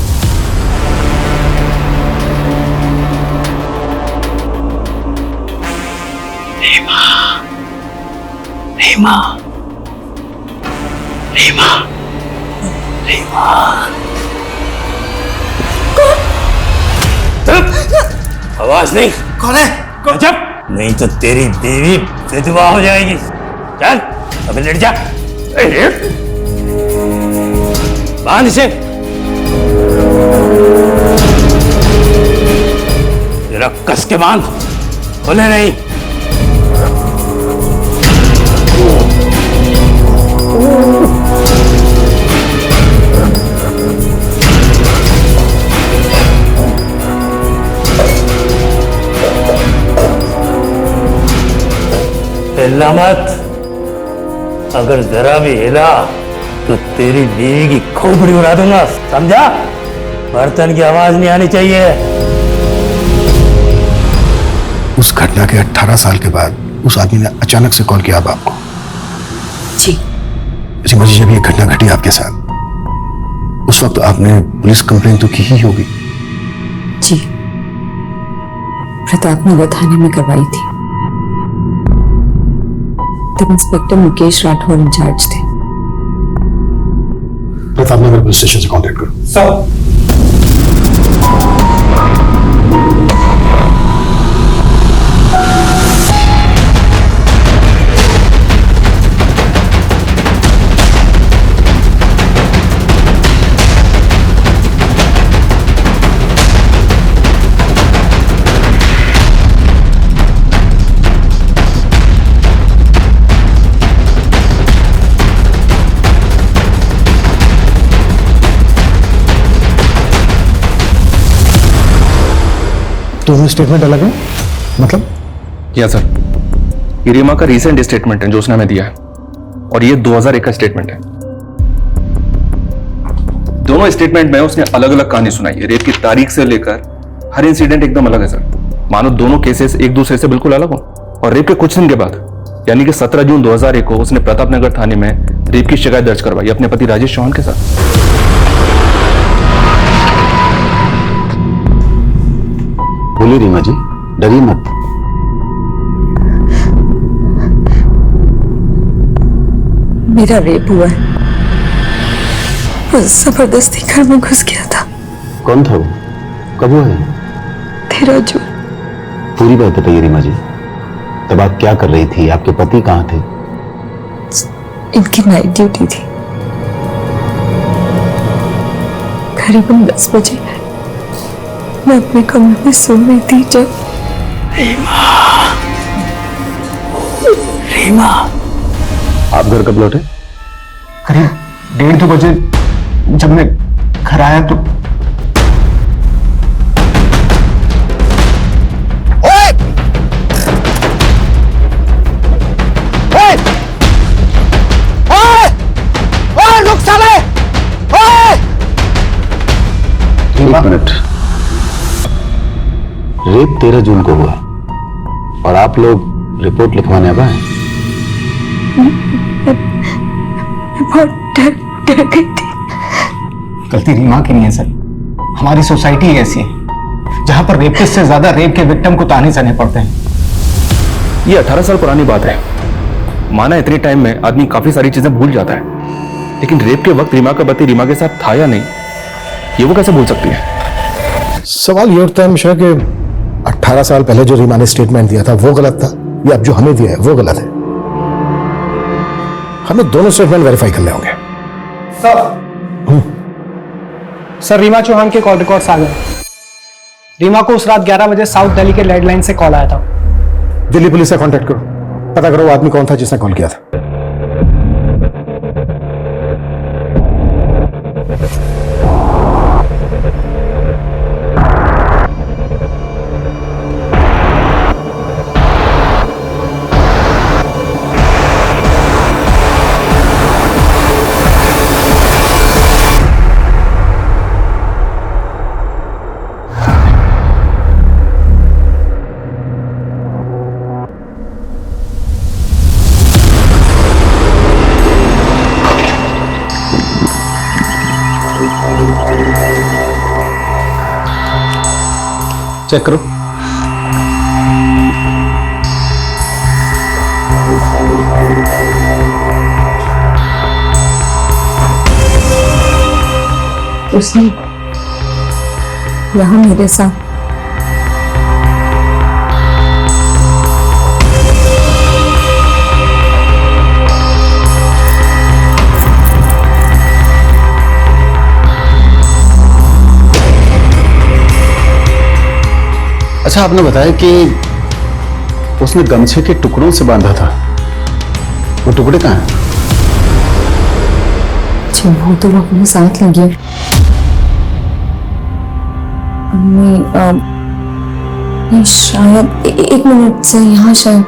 रीमा, रीमा, रीमा। आवाज नहीं। कौन है? जब नहीं तो तेरी बीवी विधवा हो जाएगी। चल अभी लेट जा। बांध इसे। तेरा कस के बांध, खोले नहीं। हिलना मत, अगर जरा भी हिला तो तेरी बीवी की खोपड़ी उड़ा दूंगा, समझा? बर्तन की आवाज नहीं आनी चाहिए। उस घटना के 18 साल के बाद उस आदमी ने अचानक से कॉल किया अब आपको? जी। रीमा जी, जब ये घटना घटी आपके साथ, उस वक्त आपने पुलिस कंप्लेन तो की ही होगी? जी, प्रताप नगर थाने में करवाई थी। तब इंस्पेक्टर मुकेश राठौर इंचार्ज थे। प्रताप नगर पुलिस स्टेशन से कांटेक्ट करो। सर, दोनों स्टेटमेंट अलग है? मतलब? या सर, ये रीमा का रीसेंट स्टेटमेंट है जो उसने हमें दिया है, और ये 2001 का स्टेटमेंट है। दोनों स्टेटमेंट में उसने अलग अलग कहानी सुनाई है। रेप की तारीख से लेकर हर इंसिडेंट एकदम अलग है सर। मानो दोनों केसेस एक दूसरे से बिल्कुल अलग हो। और रेप के कुछ दिन के बाद, यानी कि 17 जून 2001 को उसने प्रताप नगर थाने में रेप की शिकायत दर्ज करवाई अपने पति राजेश चौहान के साथ। बोलिए रीमा जी, डरिए मत। मेरा रेप हुआ है। वो जबरदस्ती घर में घुस गया था। कौन था वो? कब हुआ है? 13 जून। पूरी बात बताइए रीमा जी। तब आप क्या कर रही थी? आपके पति कहाँ थे? इनकी नाइट ड्यूटी थी। करीबन 10 बजे मैं अपने कमरे में सो रही थी जब रीमा, आप घर कब लौटे? करीब 1:30 बजे जब मैं घर आया तो एक मिनट। रेप 13 जून को हुआ और आप लोग रिपोर्ट लिखवाने अब आए? बहुत डर गई थी। गलती रीमा की नहीं है सर। हमारी सोसाइटी ऐसी है जहां पर रेपिस्ट से ज्यादा रेप के विक्टिम को ताने सहने पड़ते हैं। ये 18 साल पुरानी बात है। माना इतने टाइम में आदमी काफी सारी चीजें भूल जाता है, लेकिन रेप के वक्त रीमा का पति रीमा के साथ था या नहीं, ये वो कैसे भूल सकती है? सवाल ये उठता है मिश्रा कि 18 साल पहले जो रीमा ने स्टेटमेंट दिया था वो गलत था, या अब जो हमें दिया है वो गलत है? हमें दोनों स्टेटमेंट वेरीफाई करने होंगे। सर, रीमा चौहान के कॉल रिकॉर्ड्स आ गए। रीमा को उस रात 11 बजे साउथ दिल्ली के लैंडलाइन से कॉल आया था। दिल्ली पुलिस से कांटेक्ट करो, पता करो वो आदमी कौन था जिसने कॉल किया था। चेक करो। उसने यहाँ मेरे साथ अच्छा, आपने बताया कि उसने गमछे के टुकड़ों से बांधा था। वो टुकड़े कहाँ हैं? वो तो वो अपने साथ लगी है। ये शायद एक मिनट से यहाँ शायद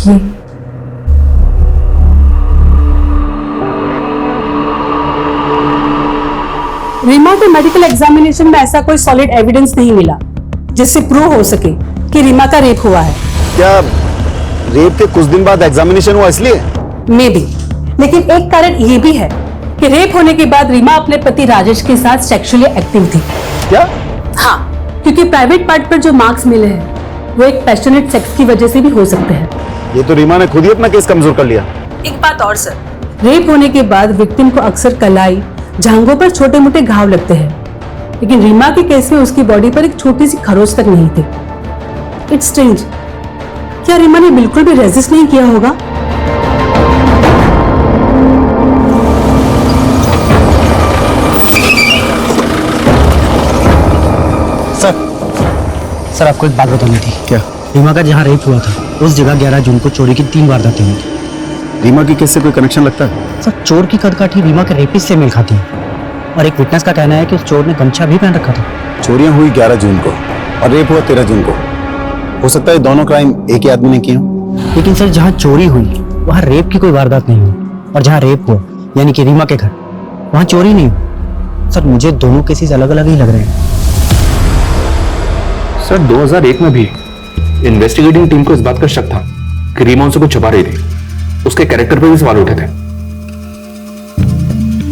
ये रीमा के मेडिकल एग्जामिनेशन में ऐसा कोई सॉलिड एविडेंस नहीं मिला जिससे प्रूव हो सके कि रीमा का रेप हुआ है। क्या रेप के कुछ दिन बाद एग्जामिनेशन हुआ इसलिए? मे बी, लेकिन एक कारण ये भी है कि रेप होने के बाद रीमा अपने पति राजेश के साथ सेक्सुअली एक्टिव थी। क्या? हाँ, क्योंकि प्राइवेट पार्ट पर जो मार्क्स मिले हैं वो एक पैशनेट सेक्स की वजह से भी हो सकते हैं। ये तो रीमा ने खुद ही अपना केस कमजोर कर लिया। एक बात और सर, रेप होने के बाद विक्टिम को अक्सर कलाई, जांघों पर छोटे मोटे घाव लगते हैं, लेकिन रीमा के केस में उसकी बॉडी पर एक छोटी सी खरोच तक नहीं थी। इट्स स्ट्रेंज, क्या रीमा ने बिल्कुल भी रेजिस्ट नहीं किया होगा? सर आपको एक बात बतानी थी। क्या? रीमा का जहाँ रेप हुआ था उस जगह 11 जून को चोरी की 3 वारदातें हुई थी। रीमा की केस से कोई कनेक्शन लगता है? सर चोर की कदकाठी रीमा के रेपिस्ट से मेल खाती है और एक विटनेस का कहना है कि उस चोर ने गमछा भी पहन रखा था। चोरियां हुई 11 जून को और रेप हुआ 13 जून को। हो सकता है दोनों क्राइम एक ही आदमी ने किए हों। लेकिन सर जहाँ चोरी हुई वहाँ रेप की कोई वारदात नहीं हुई और जहाँ रेप हुआ यानी कि रीमा के घर वहाँ चोरी नहीं हुई। सर मुझे दोनों केसेस अलग अलग ही लग रहे हैं। सर 2001 में भी इन्वेस्टिगेटिंग टीम को इस बात का शक था कि रीमा उनसे कुछ छुपा रही थी। उसके कैरेक्टर पर भी सवाल उठे थे।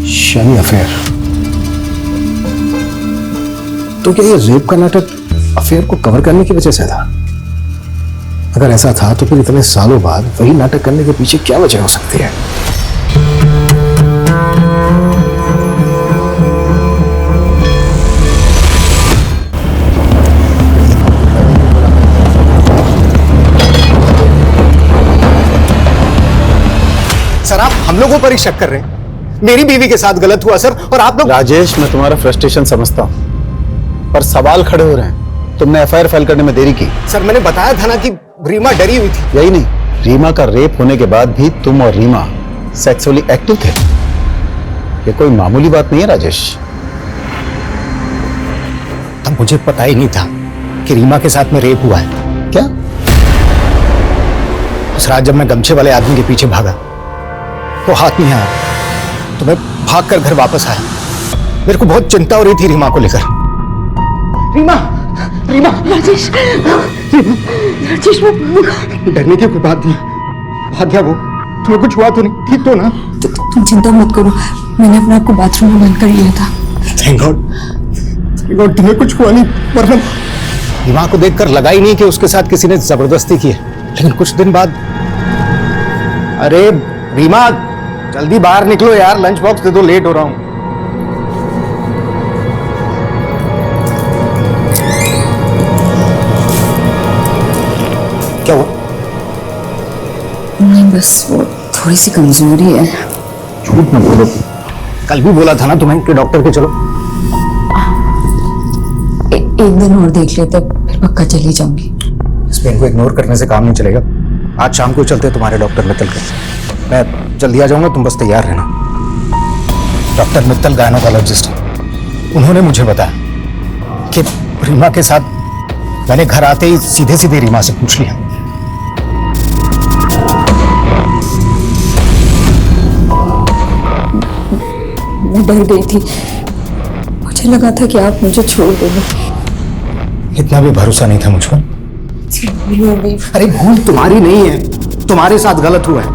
शनि अफेयर, तो क्या ये रेप का नाटक अफेयर को कवर करने की वजह से था? अगर ऐसा था तो फिर इतने सालों बाद वही नाटक करने के पीछे क्या वजह हो सकती है? सर आप हम लोगों पर ही शक कर रहे हैं? मेरी बीवी के साथ गलत हुआ सर, और आप लोग। राजेश, मैं तुम्हारा फ्रस्ट्रेशन समझता हूं, पर सवाल खड़े हो रहे हैं। तुमने एफआईआर फाइल करने में देरी की। सर मैंने बताया था ना कि रीमा डरी हुई थी। यही नहीं, रीमा का रेप होने के बाद भी तुम और रीमा सेक्सुअली एक्टिव थे। ये कोई मामूली बात नहीं है राजेश। तब मुझे पता ही नहीं था कि रीमा के साथ में रेप हुआ है। क्या? उस रात जब मैं गमछे वाले आदमी के पीछे भागा, वो हाथ नहीं आया, तो मैं भागकर घर वापस आया। मेरे को बहुत चिंता हो रही थी रीमा को लेकर। रीमा, रीमा, राजेश, राजेश, डरने की कोई बात नहीं। भाग गया वो, तुम्हें कुछ हुआ तो नहीं? ठीक तो ना? तुम चिंता मत करो, मैंने अपने आप को बाथरूम में बंद कर लिया था। थैंक गॉड, तुम्हें कुछ हुआ नहीं, वरना रीमा को देखकर लगा ही नहीं कि उसके साथ किसी ने जबरदस्ती की है। लेकिन कुछ दिन बाद, अरे रीमा जल्दी बाहर निकलो यार, लंच बॉक्स दे दो, लेट हो रहा हूं। क्या हुआ? नहीं बस वो थोड़ी सी कमजोरी है। झूठ मत बोलो, कल भी बोला था ना तुम्हें कि डॉक्टर के चलो। एक दिन और देख लेते, फिर पक्का चली जाऊंगी। इस पेन को इग्नोर करने से काम नहीं चलेगा। आज शाम को चलते हैं तुम्हारे डॉक्टर मित्तल के। मैं जल्दी आ जाऊंगा, तुम बस तैयार रहना। डॉक्टर मित्तल गायनोकोलॉजिस्ट हैं। उन्होंने मुझे बताया कि रीमा के साथ मैंने घर आते ही सीधे सीधे रीमा से पूछ लिया। मैं डर गई थी, मुझे लगा था कि आप मुझे छोड़ दोगे। इतना भी भरोसा नहीं था मुझ पर। अरे भूल तुम्हारी नहीं है, तुम्हारे साथ गलत हुआ है।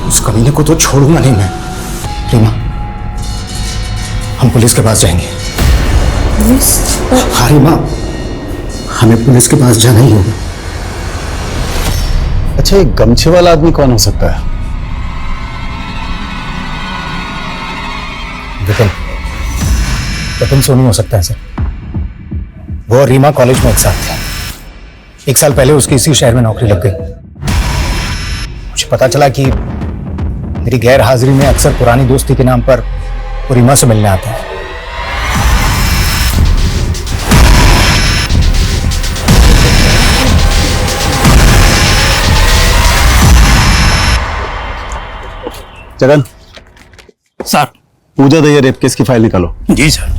उस कमीने को तो छोड़ूंगा नहीं मैं। रीमा, हम पुलिस के पास जाएंगे। पुलिस? हाँ रीमा, हमें पुलिस के पास जाना ही होगा। अच्छा, ये गमछे वाला आदमी कौन हो सकता है? विपिन सोनी हो सकता है सर। वो और रीमा कॉलेज में एक साथ थे। 1 साल पहले उसकी इसी शहर में नौकरी लग गई। मुझे पता चला कि मेरी गैर हाजिरी में अक्सर पुरानी दोस्ती के नाम पर वो रीमा से मिलने आता है। जगन सर, पूजा दहिया रेप केस की फाइल निकालो। जी सर।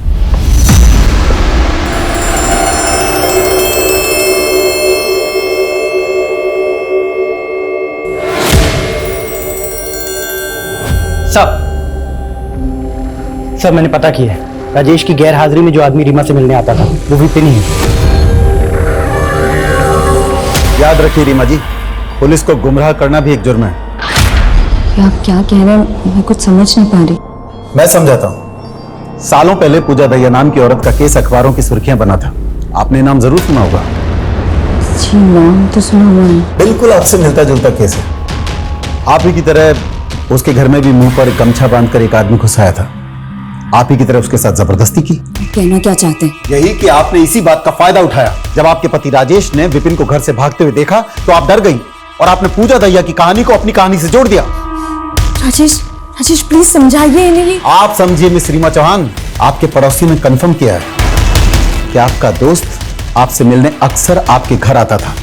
सर मैंने पता किया है, राजेश की गैर हाजिरी में जो आदमी रीमा से मिलने आता था वो विपिन ही है। याद रखिए रीमा जी, पुलिस को गुमराह करना भी एक जुर्म है। आप क्या कह रहे हैं, मैं कुछ समझ नहीं पा रही। मैं समझाता हूँ। सालों पहले पूजा दहिया नाम की औरत का केस अखबारों की सुर्खियां बना था। आपने नाम जरूर सुना होगा। जी नाम तो सुना हुआ है। बिल्कुल आपसे मिलता जुलता केस है। आप ही की तरह उसके घर में भी मुंह पर गमछा बांधकर एक आदमी घुसाया था। आप ही की तरह उसके साथ जबरदस्ती की। कहना क्या चाहते हैं? यही कि आपने इसी बात का फायदा उठाया। जब आपके पति राजेश ने विपिन को घर से भागते हुए देखा तो आप डर गई और आपने पूजा दहिया की कहानी को अपनी कहानी से जोड़ दिया। राजेश, राजेश प्लीज समझाइए इन्हें। आप समझिए मिस रीमा चौहान, आपके पड़ोसी ने कंफर्म किया है कि आपका दोस्त आपसे मिलने अक्सर आपके घर आता था।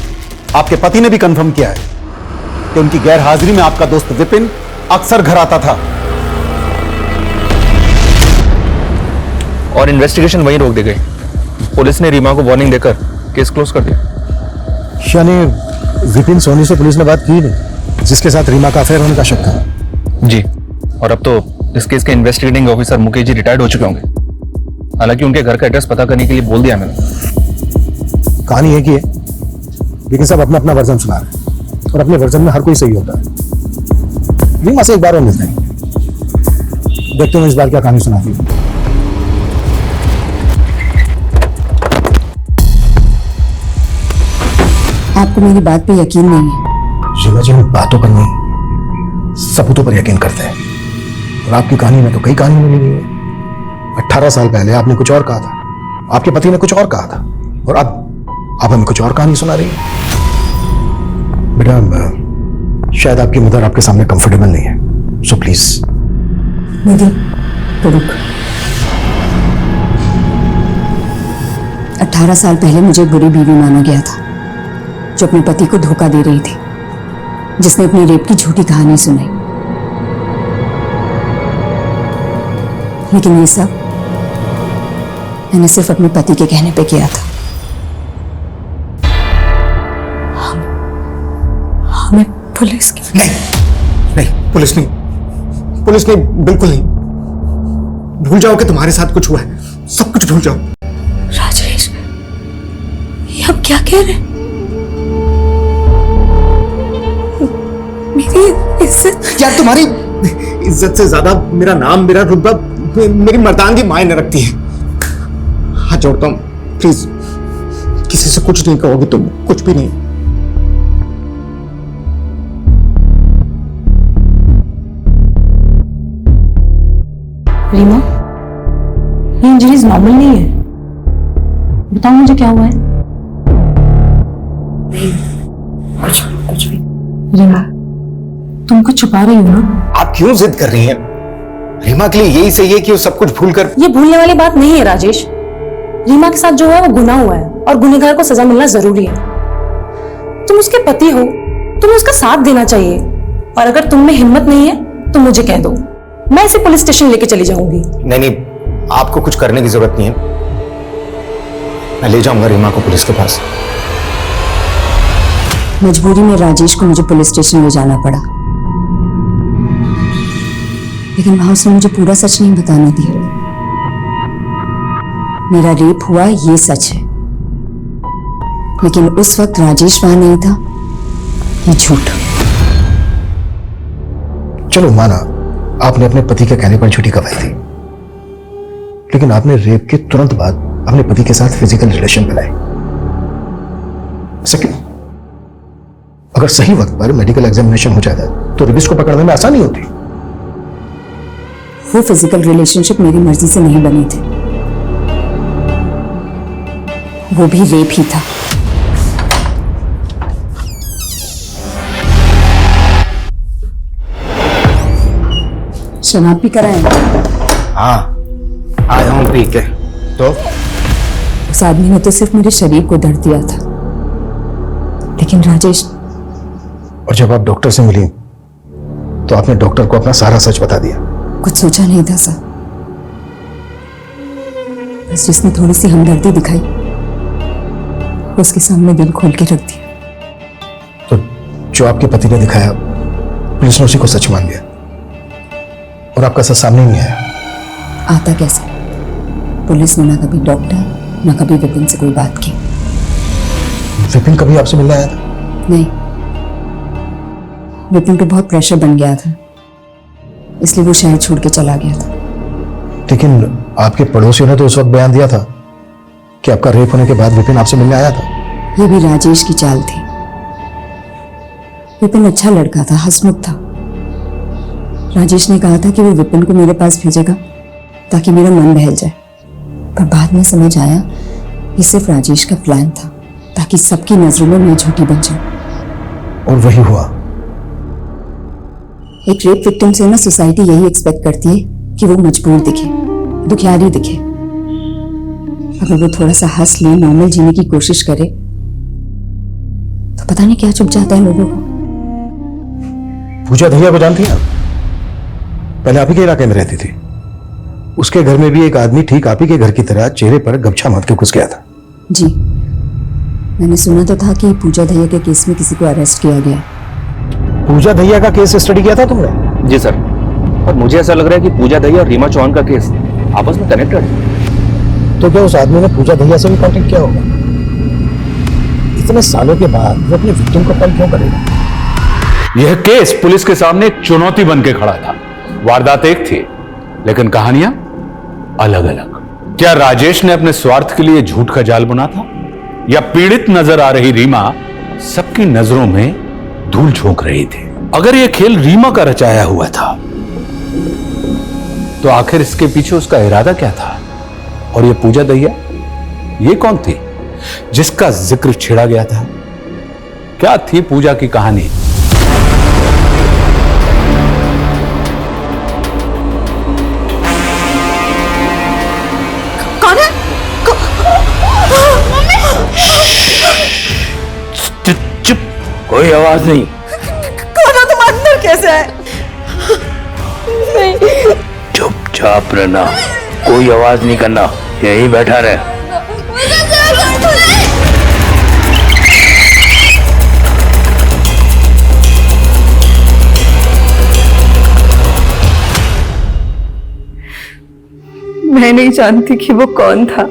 आपके पति ने भी कंफर्म किया है कि उनकी गैर हाजिरी में आपका दोस्त विपिन अक्सर घर आता था। और इन्वेस्टिगेशन वहीं रोक दी गई। पुलिस ने रीमा को वार्निंग देकर केस क्लोज कर दिया। यानी विपिन सोनी से पुलिस ने बात की नहीं, जिसके साथ रीमा का अफेयर होने का शक था। जी, और अब तो इस केस के investigating officer Mukesh ji retired हो चुके होंगे। हालांकि उनके घर का एड्रेस पता करने के लिए बोल दिया मैंने। कहानी है कि है, लेकिन सब अपना अपना वर्जन सुना रहे हैं और अपने वर्जन में हर कोई सही होता है। रीमा से एक बार और मिलते हैं, देखते हैं इस बार क्या कहानी सुनाती है। आपको मेरी बात पे यकीन नहीं है? रीमा जी, हम बातों पर नहीं सबूतों पर यकीन करते हैं। और आपकी कहानी में तो कई कहानी मिली हुई है। 18 साल पहले आपने कुछ और कहा था, आपके पति ने कुछ और कहा था, और अब आप हमें कुछ और कहानी सुना रही है। बेटा, शायद आपकी मदर आपके सामने कंफर्टेबल नहीं है, सो प्लीज। निधि, तो रुक। 18 साल पहले मुझे बुरी बीवी माना गया था, जो अपने पति को धोखा दे रही थी, जिसने अपनी रेप की झूठी कहानी सुनाई। लेकिन ये सब मैंने सिर्फ अपने पति के कहने पे किया था। हमें पुलिस की नहीं, पुलिस नहीं, पुलिस नहीं, बिल्कुल नहीं। भूल जाओ कि तुम्हारे साथ कुछ हुआ है, सब कुछ भूल जाओ। राजेश, ये आप क्या कह रहे हैं? मेरी इज्जत? यार, तुम्हारी इज्जत से ज्यादा मेरा नाम, मेरा रुतबा, मेरी मर्दानगी मायने रखती है। हाथ जोड़ता हूं, प्लीज किसी से कुछ नहीं कहोगे तुम, कुछ भी नहीं। रीमा, ये इंजरीज नॉर्मल नहीं है। बताओ मुझे क्या हुआ है? कुछ भी। रीमा, तुम कुछ छुपा रही हो ना? आप क्यों जिद कर रही हैं? रीमा के लिए यही सही है कि वो सब कुछ भूलकर। ये भूलने वाली बात नहीं है राजेश। रीमा के साथ जो है वो गुनाह हुआ है और गुनहगार को सजा मिलना जरूरी है। तुम उसके पति हो, तुम्हें उसका साथ देना चाहिए। और अगर तुम में हिम्मत नहीं है तो मुझे कह दो, मैं इसे पुलिस स्टेशन लेके चली जाऊंगी। नहीं, आपको कुछ करने की जरूरत नहीं है। मैं ले जाऊंगा रीमा को पुलिस के पास। मजबूरी में राजेश को मुझे पुलिस स्टेशन ले जाना पड़ा, लेकिन वहां उसने मुझे पूरा सच नहीं बताने दिया। मेरा रेप हुआ ये सच है, लेकिन उस वक्त राजेश वहां नहीं था, ये झूठ। चलो माना आपने अपने पति के कहने पर झूठी गवाही दी, लेकिन आपने रेप के तुरंत बाद अपने पति के साथ फिजिकल रिलेशन बनाए। सेकंड, अगर सही वक्त पर मेडिकल एग्जामिनेशन हो जाता तो रेपिस्ट को पकड़ने में आसानी होती। वो फिजिकल रिलेशनशिप मेरी मर्जी से नहीं बनी थी, वो भी रेप ही था। शराब भी कराए? हाँ, आया हूं पी के। तो उस आदमी ने तो सिर्फ मेरे शरीर को दर्द दिया था, लेकिन राजेश। और जब आप डॉक्टर से मिली तो आपने डॉक्टर को अपना सारा सच बता दिया। कुछ सोचा नहीं था सर, बस जिसने थोड़ी सी हमदर्दी दिखाई उसके सामने दिल खोल के रख दिया। तो जो आपके पति ने दिखाया पुलिस ने उसी को सच मान लिया और आपका सच सामने नहीं आया। आता कैसे? पुलिस ने ना कभी डॉक्टर ना कभी विपिन से कोई बात की। विपिन कभी आपसे मिलने आया था? नहीं, विपिन पे बहुत प्रेशर बन गया था, इसलिए वो शहर छोड़ के चला गया था। लेकिन आपके पड़ोसियों ने तो उस वक्त बयान दिया था कि आपका रेप होने के बाद विपिन आपसे मिलने आया था। ये भी राजेश की चाल थी। विपिन अच्छा लड़का था, हंसमुख था। राजेश ने कहा था कि वो विपिन को मेरे पास भेजेगा ताकि मेरा मन बहल जाए, पर बाद में समझ आया ये सिर्फ राजेश का प्लान था ताकि सबकी नजरों में मैं झूठी बन जाऊं। और वही हुआ। एक रेप विक्टिम से ना सोसाइटी यही एक्सपेक्ट करती है कि वो मजबूर दिखे, दुखियारी दिखे। अगर वो थोड़ा सा हंस ले, नॉर्मल जीने की कोशिश करे तो पता नहीं क्या चुप जाता है लोगों को। पूजा दहिया को जानती हैं आप? पहले आप ही के इलाके में रहती थी। उसके घर में भी एक आदमी ठीक आप ही के घर की तरह चेहरे पर गमछा बांध के घुस गया था। जी, मैंने सुना तो था कि पूजा दहिया के केस में किसी को अरेस्ट किया गया। पूजा दहिया का केस स्टडी किया था तुमने? जी सर, और मुझे ऐसा लग रहा है कि पूजा दहिया और रीमा चौहान का केस आपस में कनेक्टेड है। तो क्या उस आदमी ने पूजा दहिया से भी कांटेक्ट किया होगा? इतने सालों के बाद वो अपने विक्टिम को कॉल क्यों करेगा? यह केस पुलिस के सामने एक चुनौती बन के खड़ा था। वारदात एक थी, लेकिन कहानियां अलग अलग। क्या राजेश ने अपने स्वार्थ के लिए झूठ का जाल बुना था, या पीड़ित नजर आ रही रीमा सबकी नजरों में धूल झोंक रही थी? अगर यह खेल रीमा का रचाया हुआ था तो आखिर इसके पीछे उसका इरादा क्या था? और यह पूजा दहिया, ये कौन थी जिसका जिक्र छेड़ा गया था? क्या थी पूजा की कहानी? कौन है? चुप, कोई आवाज नहीं। कौन हो तुम? अंदर कैसे है? चुपचाप रहना, कोई आवाज नहीं करना, यहीं बैठा रहे। मैं नहीं जानती कि वो कौन था।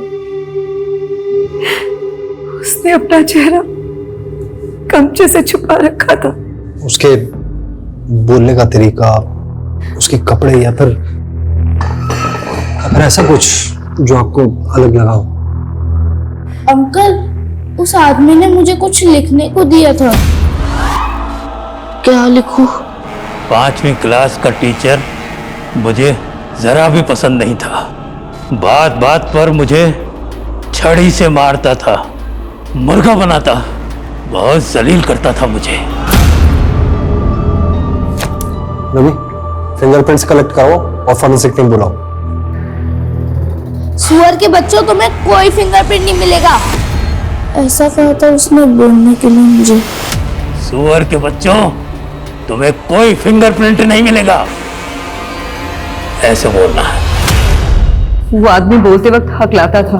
उसने अपना चेहरा गमछे से छुपा रखा था। उसके बोलने का तरीका, उसके कपड़े, या फिर ऐसा कुछ जो आपको अलग लगा हो? अंकल, उस आदमी ने मुझे कुछ लिखने को दिया था। क्या लिखूं? 5वीं क्लास का टीचर मुझे जरा भी पसंद नहीं था। बात बात पर मुझे छड़ी से मारता था, मुर्गा बनाता, बहुत जलील करता था मुझे। रवि, फिंगरप्रिंट्स कलेक्ट कराओ और फॉरेंसिक टीम बुलाओ। सुअर के बच्चों, तुम्हें कोई फिंगरप्रिंट नहीं मिलेगा। ऐसा कहा था उसने बोलने के लिए मुझे। सुअर के बच्चों, तुम्हें कोई फिंगरप्रिंट नहीं मिलेगा, ऐसे बोलना है। वो आदमी बोलते वक्त हकलाता था,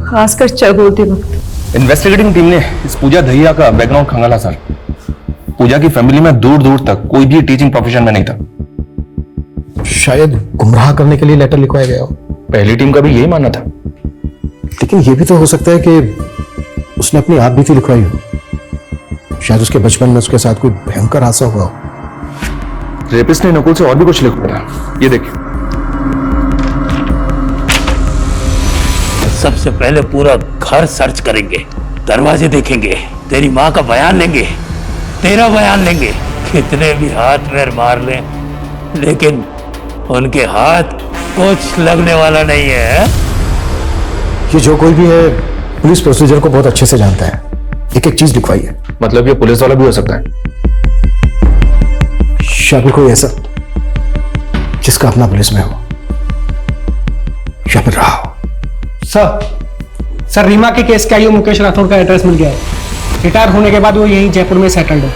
खासकर च बोलते वक्त। इन्वेस्टिगेटिंग टीम ने इस पूजा दहिया का बैकग्राउंड खंगाला सर। पूजा की फैमिली में दूर दूर तक कोई भी टीचिंग प्रोफेशन में नहीं था। शायद गुमराह करने के लिए लेटर लिखवाया गया हो। पहली टीम का भी यही मानना था। लेकिन यह भी तो हो सकता है कि उसने अपनी आप बीती लिखवाई हो। शायद उसके बचपन में उसके साथ कोई भयंकर हादसा हुआ हो। रेपिस्ट ने नकुल से और भी कुछ लिखा था, ये देखिए। सबसे पहले पूरा घर सर्च करेंगे, दरवाजे देखेंगे, तेरी माँ का बयान लेंगे, तेरा बयान लेंगे, कितने भी हाथ पैर मार लें, लेकिन उनके हाथ कुछ लगने वाला नहीं है। ये जो कोई भी है पुलिस प्रोसीजर को बहुत अच्छे से जानता है, एक एक चीज लिखवाई है। मतलब ये पुलिस वाला भी हो सकता है? या फिर कोई ऐसा जिसका अपना पुलिस में हो, या फिर रहा हो। सर रीमा के केस का मुकेश राठौर का एड्रेस मिल गया है। रिटायर होने के बाद वो यहीं जयपुर में सेटल्ड है।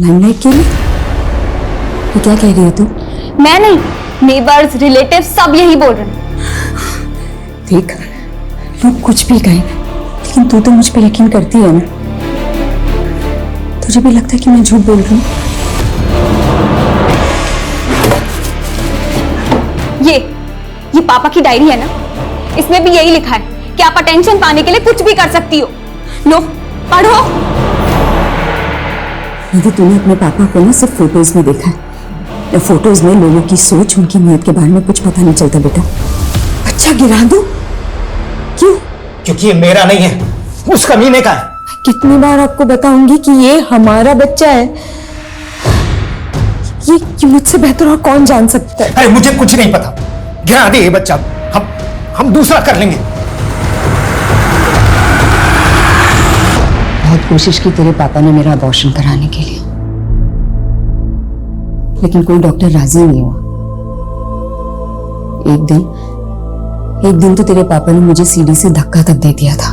लाइमलाइट के लिए ये क्या कह रही है तू? मैं नहीं, नेबर्स रिलेटिव सब यही बोल रहे हैं। देख, लोग कुछ भी कहें, लेकिन तू तो मुझ पर यकीन करती है ना? तुझे भी लगता है कि मैं झूठ बोल रही हूँ? ये पापा की डायरी है ना, इसमें भी यही लिखा है कि आप अटेंशन पाने के लिए कुछ भी कर सकती हो। लो पढ़ो। यदि तूने अपने पापा को ना सिर्फ फोटोज में देखा है, या फोटोज में लोगों की सोच, उनकी नीयत के बारे में कुछ पता नहीं चलता बेटा। अच्छा गिरा दो, क्यों? क्योंकि ये मेरा नहीं है, उस कमीने का है। कितनी बार आपको बताऊंगी कि ये हमारा बच्चा है। ये मुझसे बेहतर और कौन जान सकता है? अरे मुझे कुछ नहीं पता, गिरा दे ये बच्चा, हम दूसरा कर लेंगे। बहुत कोशिश की तेरे पापा ने मेरा अबॉर्शन कराने के लिए, लेकिन कोई डॉक्टर राजी नहीं हुआ। एक दिन तो तेरे पापा ने मुझे सीढ़ी से धक्का तक दे दिया था।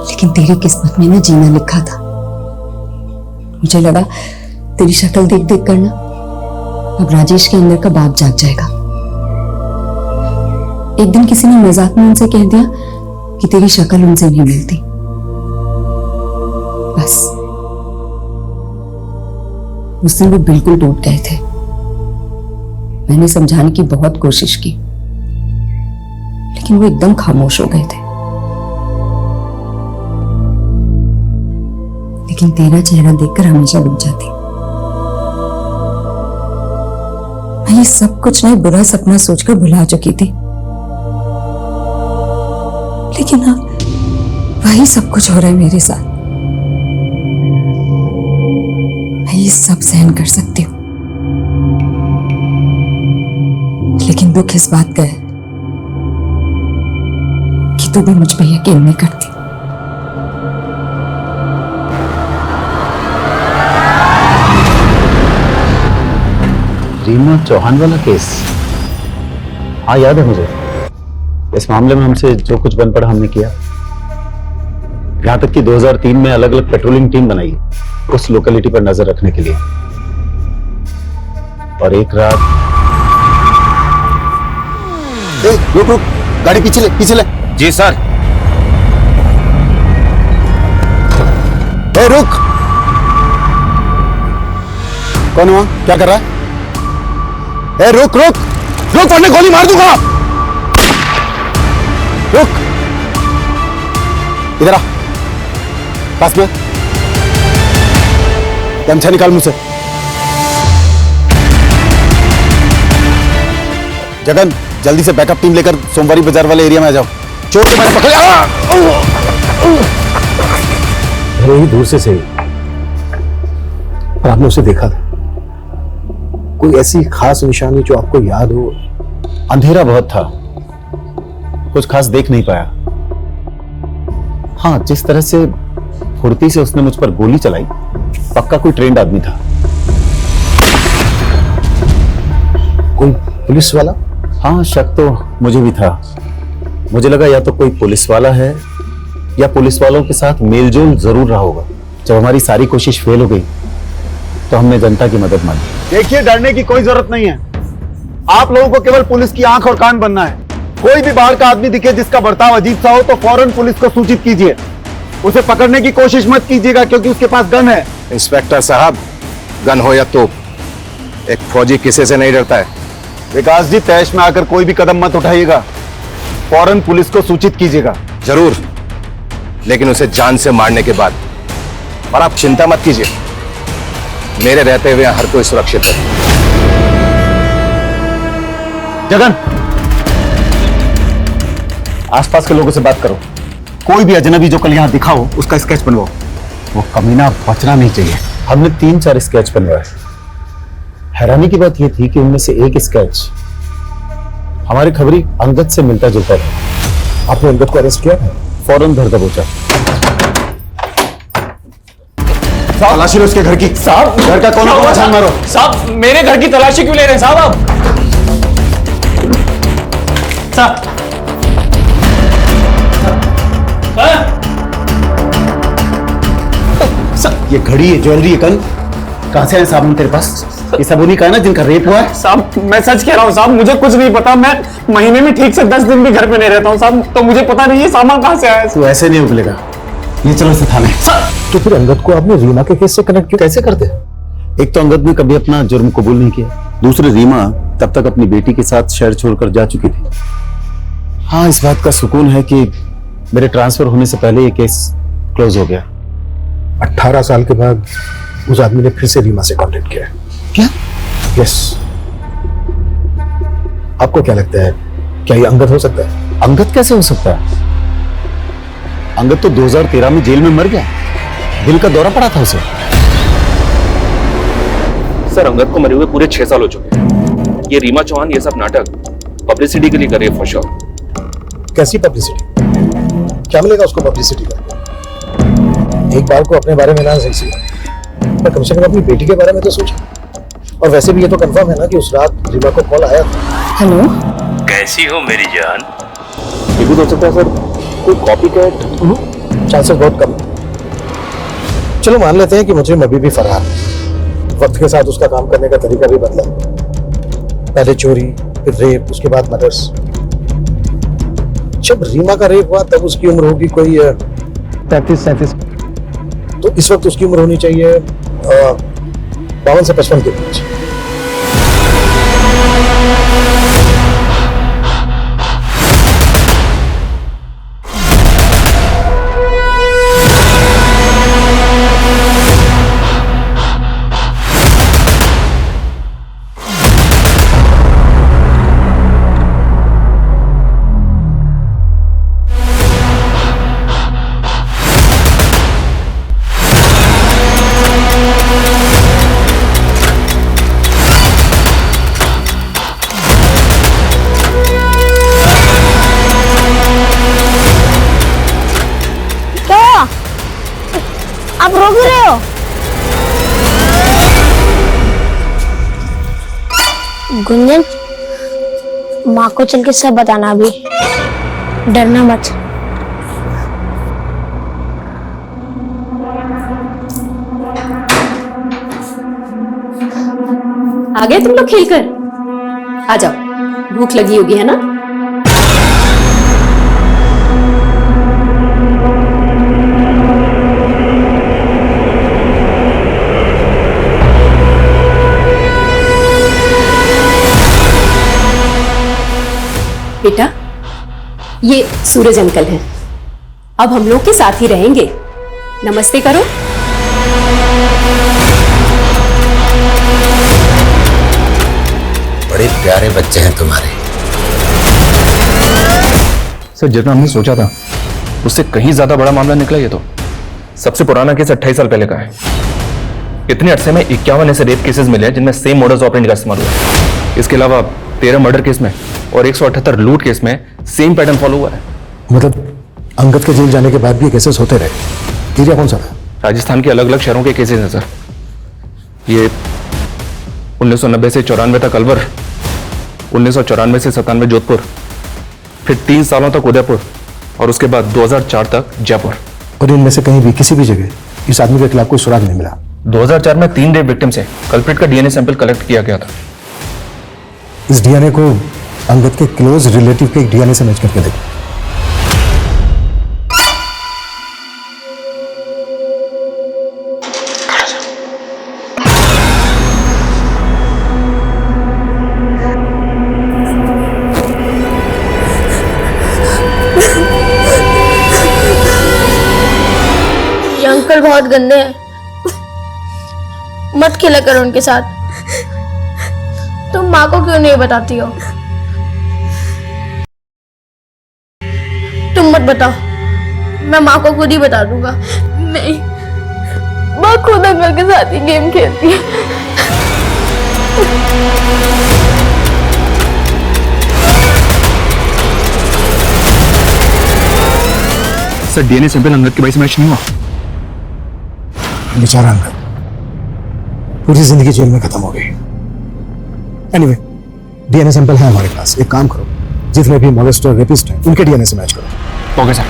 लेकिन तेरी किस्मत में ना जीना लिखा था। मुझे लगा तेरी शक्ल देख देख कर ना अब राजेश के अंदर का बाप जाग जाएगा। एक दिन किसी ने मजाक में उनसे कह दिया कि तेरी शक्ल उनसे नहीं मिलती। बस उस दिन वो बिल्कुल टूट गए थे। मैंने समझाने की बहुत कोशिश की, लेकिन वो एकदम खामोश हो गए थे। लेकिन तेरा चेहरा देखकर हमेशा रुक जाती। मैं ये सब कुछ ना बुरा सपना सोचकर भुला चुकी थी, लेकिन अब वही सब कुछ हो रहा है मेरे साथ। मैं ये सब सहन कर सकती हूँ, लेकिन दुख इस बात का है कि तू भी मुझ पर यकीन नहीं करती। रीमा चौहान वाला केस, हाँ याद है मुझे। इस मामले में हमसे जो कुछ बन पड़ा हमने किया। यहां तक कि 2003 में अलग अलग पेट्रोलिंग टीम बनाई उस लोकेलिटी पर नजर रखने के लिए। और एक रात रुक रुक, गाड़ी पीछे ले। जी सर। रुक, कौन हुआ? क्या कर रहा है? रुक रुक रुक, वरना गोली मार दूंगा। रुक, इधर आ, पास में। गमछा निकाल मुझसे। जगन, जल्दी से बैकअप टीम लेकर सोमवारी बाजार वाले एरिया में आ जाओ। चोर को मैंने पकड़ा। भले ही दूर से सही, पर आपने उसे देखा था। कोई ऐसी खास निशानी जो आपको याद हो? अंधेरा बहुत था, कुछ खास देख नहीं पाया। हाँ, जिस तरह से फुर्ती से उसने मुझ पर गोली चलाई, पक्का कोई ट्रेंड आदमी था। कोई पुलिस वाला? हाँ, शक तो मुझे भी था। मुझे लगा या तो कोई पुलिस वाला है या पुलिस वालों के साथ मेलजोल जरूर रहा होगा। जब हमारी सारी कोशिश फेल हो गई तो हमने जनता की मदद मांगी। देखिए, डरने की कोई जरूरत नहीं है। आप लोगों को केवल पुलिस की आंख और कान बनना है। कोई भी बाहर का आदमी दिखे जिसका बर्ताव अजीब सा हो तो फौरन पुलिस को सूचित कीजिए। उसे पकड़ने की कोशिश मत कीजिएगा, क्योंकि उसके पास गन है। इंस्पेक्टर साहब, गन हो या तो एक फौजी किसी से नहीं डरता है। विकास जी, तैश में आकर कोई भी कदम मत उठाइएगा, फौरन पुलिस को सूचित कीजिएगा। जरूर, लेकिन उसे जान से मारने के बाद। और आप चिंता मत कीजिए, मेरे रहते हुए हर कोई सुरक्षित है। जगन, आसपास के लोगों से बात करो, कोई भी अजनबी जो कल यहां दिखा हो उसका स्केच बनवाओ। वो कमीना बचना नहीं चाहिए। हमने 3-4 स्केच बनवाए। हैरानी की बात यह थी कि उनमें से एक स्केच हमारी खबरी अंगद से मिलता जुलता था। आपने अंगद को अरेस्ट किया? फौरन धर दबोचा। तलाशी लो उसके घर की। साहब, घर का कोना कोना छान मारो। साहब, मेरे घर की तलाशी क्यों ले रहे हैं साहब आप? साहब, ये घड़ी, ये ज्वेलरी, ये कंगन कहां से आए साहब तेरे पास? ये सब उन्हीं का है ना जिनका रेप हुआ है? साहब, मैं सच कह रहा हूँ साहब, मुझे कुछ नहीं पता। मैं महीने में ठीक से 10 दिन भी घर पे नहीं रहता हूँ साहब, तो मुझे पता नहीं है सामान कहाँ से आया। तू ऐसे नहीं उगलेगा। ये चलो इसे थाने। तो फिर अंगद को आपने रीमा के केस से कनेक्ट क्यों कैसे करते? एक तो अंगद ने कभी अपना जुर्म कबूल नहीं किया, दूसरी रीमा तब तक अपनी बेटी के साथ शहर छोड़कर जा चुकी थी। हाँ, इस बात का सुकून है कि मेरे ट्रांसफर होने से पहले ये केस क्लोज हो गया। 18 साल के बाद उस आदमी ने फिर से रीमा से कांटेक्ट किया। क्या? यस। आपको क्या लगता है, क्या ये अंगद हो सकता है? अंगद कैसे हो सकता है? अंगद तो 2013 में जेल में मर गया, दिल का दौरा पड़ा था उसे। सर, अंगद को मरे हुए पूरे 6 साल हो चुके हैं। ये रीमा चौहान ये सब नाटक पब्लिसिटी के लिए कर रही है फॉर श्योर। कैसी पब्लिसिटी? क्या मिलेगा उसको पब्लिसिटी का? एक बार को अपने बारे में ना सही, पर कम से कम अपनी बेटी के बारे में तो सोचो। और वैसे भी ये तो कंफर्म है ना कि उस रात रीमा को कॉल आया था। हेलो, कैसी हो मेरी जान? ये भी हो सकता है सर, कोई कॉपी कैट। चांसेस बहुत कम है। चलो मान लेते हैं कि मुझे अभी भी फरार है। वक्त के साथ उसका काम करने का तरीका भी बदला, पहले चोरी, फिर रेप, उसके बाद मर्डर्स। जब रीमा का रेप हुआ तब उसकी उम्र होगी कोई 35-37, तो इस वक्त उसकी उम्र होनी चाहिए 52 से 55 के बीच। आप रो भी रहे हो? गुंजन, माँ को चल के सब बताना, अभी डरना मत। आ गए तुम लोग खेलकर? आ जाओ, भूख लगी होगी है ना? बेटा, ये सूरज अंकल हैं, अब हम लोग के साथ ही रहेंगे। नमस्ते करो। बड़े प्यारे बच्चे हैं तुम्हारे। सर, जितना हमने सोचा था उससे कहीं ज्यादा बड़ा मामला निकला। ये तो सबसे पुराना केस 28 साल पहले का है। इतने अरसे में 51 ऐसे रेप केसेस मिले हैं जिनमें सेम मोडस ऑपरेंडी का इस्तेमाल हुआ। इसके अलावा 13 मर्डर केस में और 178 लूट केस में सेम पैटर्न फॉलो हुआ है। मतलब अंगद के जेल जाने के बाद भी केसेस होते रहे। एरिया कौन सा था? राजस्थान के अलग अलग शहरों के केसेस हैं सर। ये 1990 से 94 तक अलवर, 1994 से 97 जोधपुर, फिर 3 सालों तक उदयपुर और उसके बाद 2004 तक जयपुर। और इनमें से कहीं भी किसी भी जगह इस आदमी के खिलाफ कोई सुराग नहीं मिला? 2004 में 3 रेप विक्टिम से कल्प्रिट का डीएनए सैंपल कलेक्ट किया गया था। इस डीएनए को अंगद के क्लोज रिलेटिव के एक डीएनए से मैच करके देखो। अंकल बहुत गंदे हैं, मत खेला करो उनके साथ। तुम माँ को क्यों नहीं बताती हो? तुम मत बताओ, मैं माँ को खुद ही बता दूंगा। नहीं, माँ खुद अंकल के साथ ही गेम खेलती है। सर डीएनए सैंपल अंगद के भाई से मैच नहीं हुआ। बेचारा अंगद पूरी जिंदगी जेल में खत्म हो गई। एनीवे, डीएनए सैंपल है हमारे पास। एक काम करो, जितने भी मॉलेस्टर और रेपिस्ट हैं उनके डीएनए से मैच करो। Okay sir.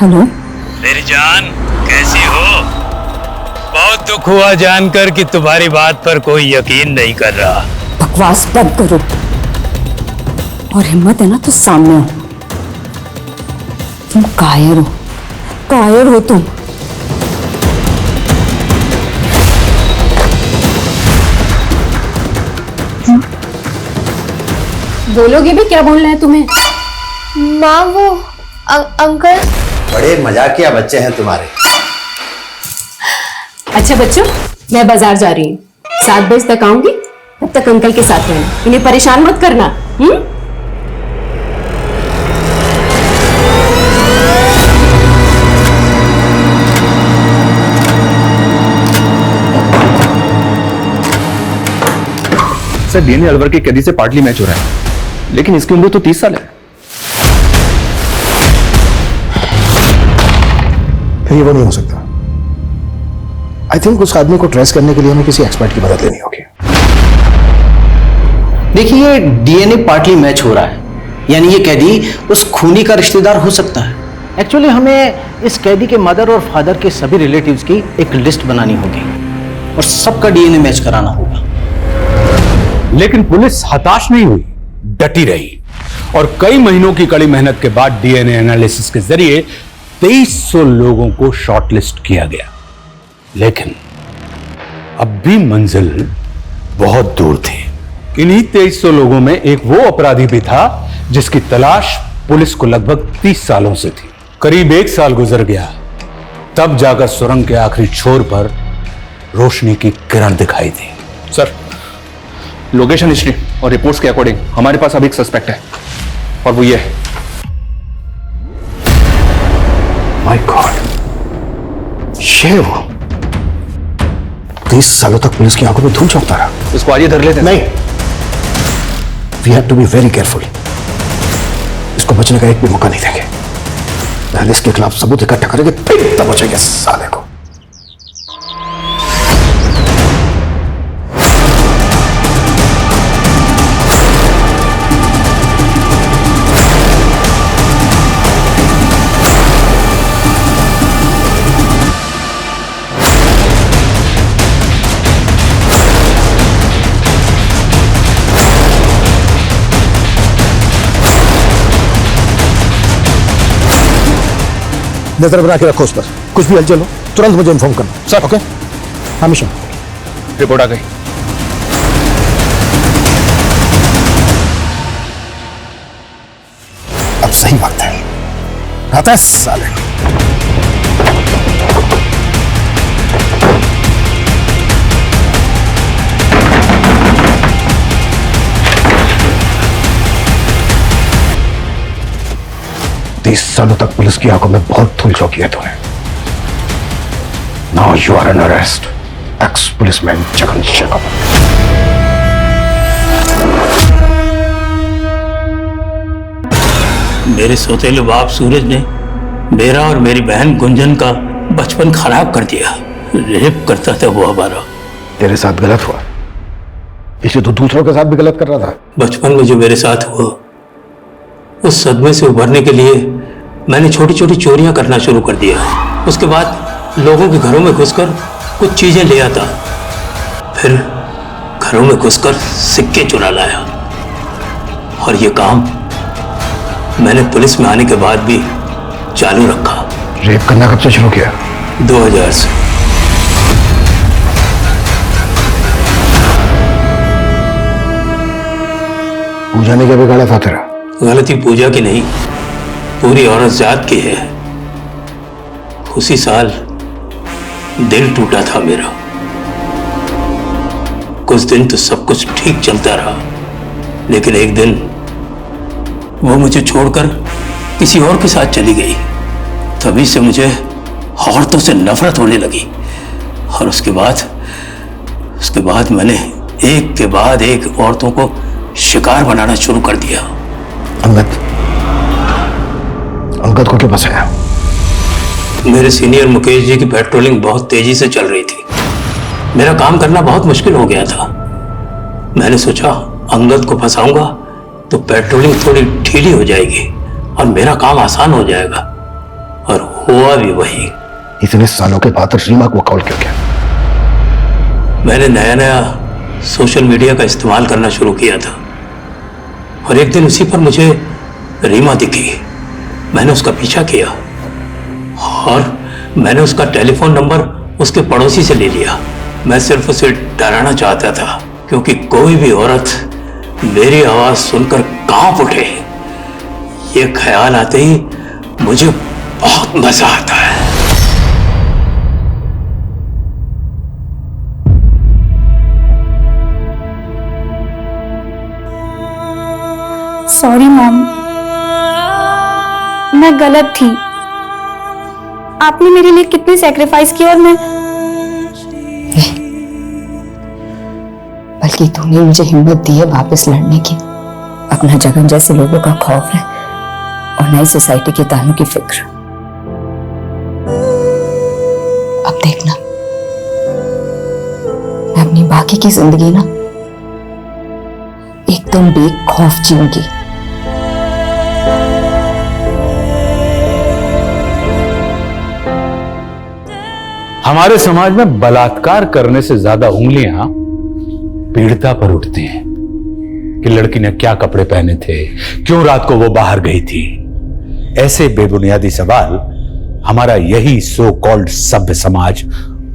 हेलो मेरी जान, कैसी हो? बहुत दुख हुआ जानकर कि तुम्हारी बात पर कोई यकीन नहीं कर रहा। बकवास बंद करो, और हिम्मत है ना तो सामने आओ। तुम कायर हो तुम। बोलोगे भी? क्या बोलना है तुम्हें? माँ वो अंकल। बड़े मजाकिया बच्चे हैं तुम्हारे। अच्छा बच्चों, मैं बाजार जा रही हूँ, 7 बजे तक आऊंगी। तब तक अंकल के साथ रहना, इन्हें परेशान मत करना। सर डीएनए अलवर के कैदी से पार्टली मैच हो रहा है, लेकिन इसकी उम्र तो 30 साल है। फिर ये वो नहीं हो सकता। आई थिंक उस आदमी को ट्रेस करने के लिए हमें किसी एक्सपर्ट की मदद लेनी होगी। देखिए, ये डीएनए पार्टली मैच हो रहा है, यानी ये कैदी उस खूनी का रिश्तेदार हो सकता है। एक्चुअली हमें इस कैदी के मदर और फादर के सभी रिलेटिव्स की एक लिस्ट बनानी होगी और सबका डीएनए मैच कराना होगा। लेकिन पुलिस हताश नहीं हुई, डटी रही और कई महीनों की कड़ी मेहनत के बाद डीएनए एनालिसिस के जरिए 2300 लोगों को शॉर्टलिस्ट किया गया। लेकिन अब भी मंजिल बहुत दूर थी। इन्हीं 2300 लोगों में एक वो अपराधी भी था जिसकी तलाश पुलिस को लगभग 30 सालों से थी। करीब 1 साल गुजर गया, तब जाकर सुरंग के आखिरी छोर पर रोशनी की किरण दिखाई दी। सर, लोकेशन हिस्ट्री और रिपोर्ट्स के अकॉर्डिंग हमारे पास अभी एक सस्पेक्ट है, और वो ये है। माय गॉड, ये वो 30 सालों तक पुलिस की आंखों में धूल झोंकता रहा। इसको आइए धर लेते हैं। नहीं, we have to be very careful. इसको बचने का एक भी मौका नहीं देंगे। पहले इसके खिलाफ सबूत इकट्ठा करेंगे, फिर तब बचेंगे साले को। नजर बना के रखो उस पर, कुछ भी हलचल हो तुरंत मुझे इन्फॉर्म करना। सर। ओके, हमेशा। रिपोर्ट आ गई। अब सही वक्त है, आता है साले। तीस सालों तक पुलिस की आंखों में बहुत धूल झोंकी है तूने। Now you are an arrest, ex policeman Jagan Shekhar. मेरे सौतेले बाप सूरज ने मेरा और मेरी बहन गुंजन का बचपन खराब कर दिया। रेप करता था वो हमारा। तेरे साथ गलत हुआ, इसलिए तो दूसरों के साथ भी गलत कर रहा था। बचपन में जो मेरे साथ हुआ, उस सदमे से उभरने के लिए मैंने छोटी छोटी चोरियां करना शुरू कर दिया। उसके बाद लोगों के घरों में घुसकर कुछ चीजें ले आता, फिर घरों में घुसकर सिक्के चुरा लाया। और ये काम मैंने पुलिस में आने के बाद भी चालू रखा। रेप करना कब से शुरू किया? 2000 से। पूजा ने क्या बिगाड़ा था तेरा? गलती पूजा की नहीं, पूरी औरत जात की है। उसी साल दिल टूटा था मेरा। कुछ दिन तो सब कुछ ठीक चलता रहा, लेकिन एक दिन वो मुझे छोड़कर किसी और के साथ चली गई। तभी से मुझे औरतों से नफरत होने लगी, और उसके बाद मैंने एक के बाद एक औरतों को शिकार बनाना शुरू कर दिया। अंगद को क्यों फंसाया? मेरे सीनियर मुकेश जी की पेट्रोलिंग बहुत तेजी से चल रही थी। मेरा काम करना बहुत मुश्किल हो गया था। मैंने सोचा अंगद को फंसाऊंगा तो पेट्रोलिंग थोड़ी ढीली हो जाएगी और मेरा काम आसान हो जाएगा, और हुआ भी वही। इतने सालों के बाद रीमा को कॉल क्यों किया? मैंने नया सोशल मीडिया का इस्तेमाल करना शुरू किया था, और एक दिन उसी पर मुझे रीमा दिखी। मैंने उसका पीछा किया और मैंने उसका टेलीफोन नंबर उसके पड़ोसी से ले लिया। मैं सिर्फ उसे डराना चाहता था, क्योंकि कोई भी औरत मेरी आवाज सुनकर कांप उठे, ये ख्याल आते ही मुझे बहुत मजा आता है। सॉरी मॉम, मैं गलत थी। आपने मेरे लिए कितनी सैक्रिफाइस की, और मैं बल्कि तूने मुझे हिम्मत दी है वापस लड़ने की। अपना जगन जैसे लोगों का खौफ है और नई सोसाइटी के तानों की फिक्र। अब देखना, मैं अपनी बाकी की जिंदगी ना एकदम बेखौफ जीऊंगी। हमारे समाज में बलात्कार करने से ज्यादा उंगलियां पीड़िता पर उठती हैं कि लड़की ने क्या कपड़े पहने थे, क्यों रात को वो बाहर गई थी। ऐसे बेबुनियादी सवाल हमारा यही सो कॉल्ड सभ्य समाज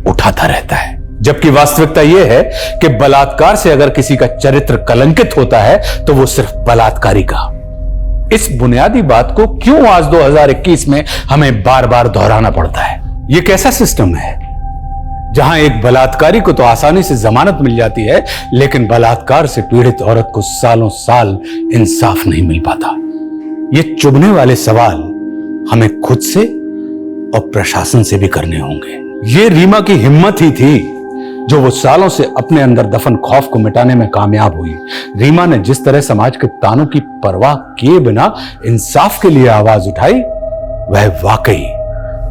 उठाता रहता है, जबकि वास्तविकता यह है कि बलात्कार से अगर किसी का चरित्र कलंकित होता है तो वो सिर्फ बलात्कारी का। इस बुनियादी बात को क्यों आज 2021 में हमें बार बार दोहराना पड़ता है? ये कैसा सिस्टम है जहां एक बलात्कारी को तो आसानी से जमानत मिल जाती है, लेकिन बलात्कार से पीड़ित औरत को सालों साल इंसाफ नहीं मिल पाता? ये चुभने वाले सवाल हमें खुद से और प्रशासन से भी करने होंगे। ये रीमा की हिम्मत ही थी जो वो सालों से अपने अंदर दफन खौफ को मिटाने में कामयाब हुई। रीमा ने जिस तरह समाज के तानों की परवाह किए बिना इंसाफ के लिए आवाज उठाई, वह वाकई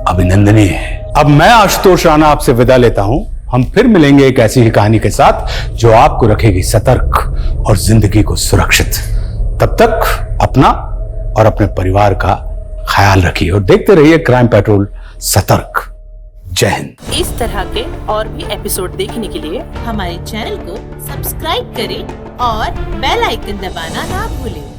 अभिनंदनीय है। अब मैं आशुतोष राणा आपसे विदा लेता हूं। हम फिर मिलेंगे एक ऐसी ही कहानी के साथ जो आपको रखेगी सतर्क और जिंदगी को सुरक्षित। तब तक अपना और अपने परिवार का ख्याल रखिए और देखते रहिए क्राइम पेट्रोल सतर्क। जय हिंद। इस तरह के और भी एपिसोड देखने के लिए हमारे चैनल को सब्सक्राइब करें और बेल आइकन दबाना ना भूलें।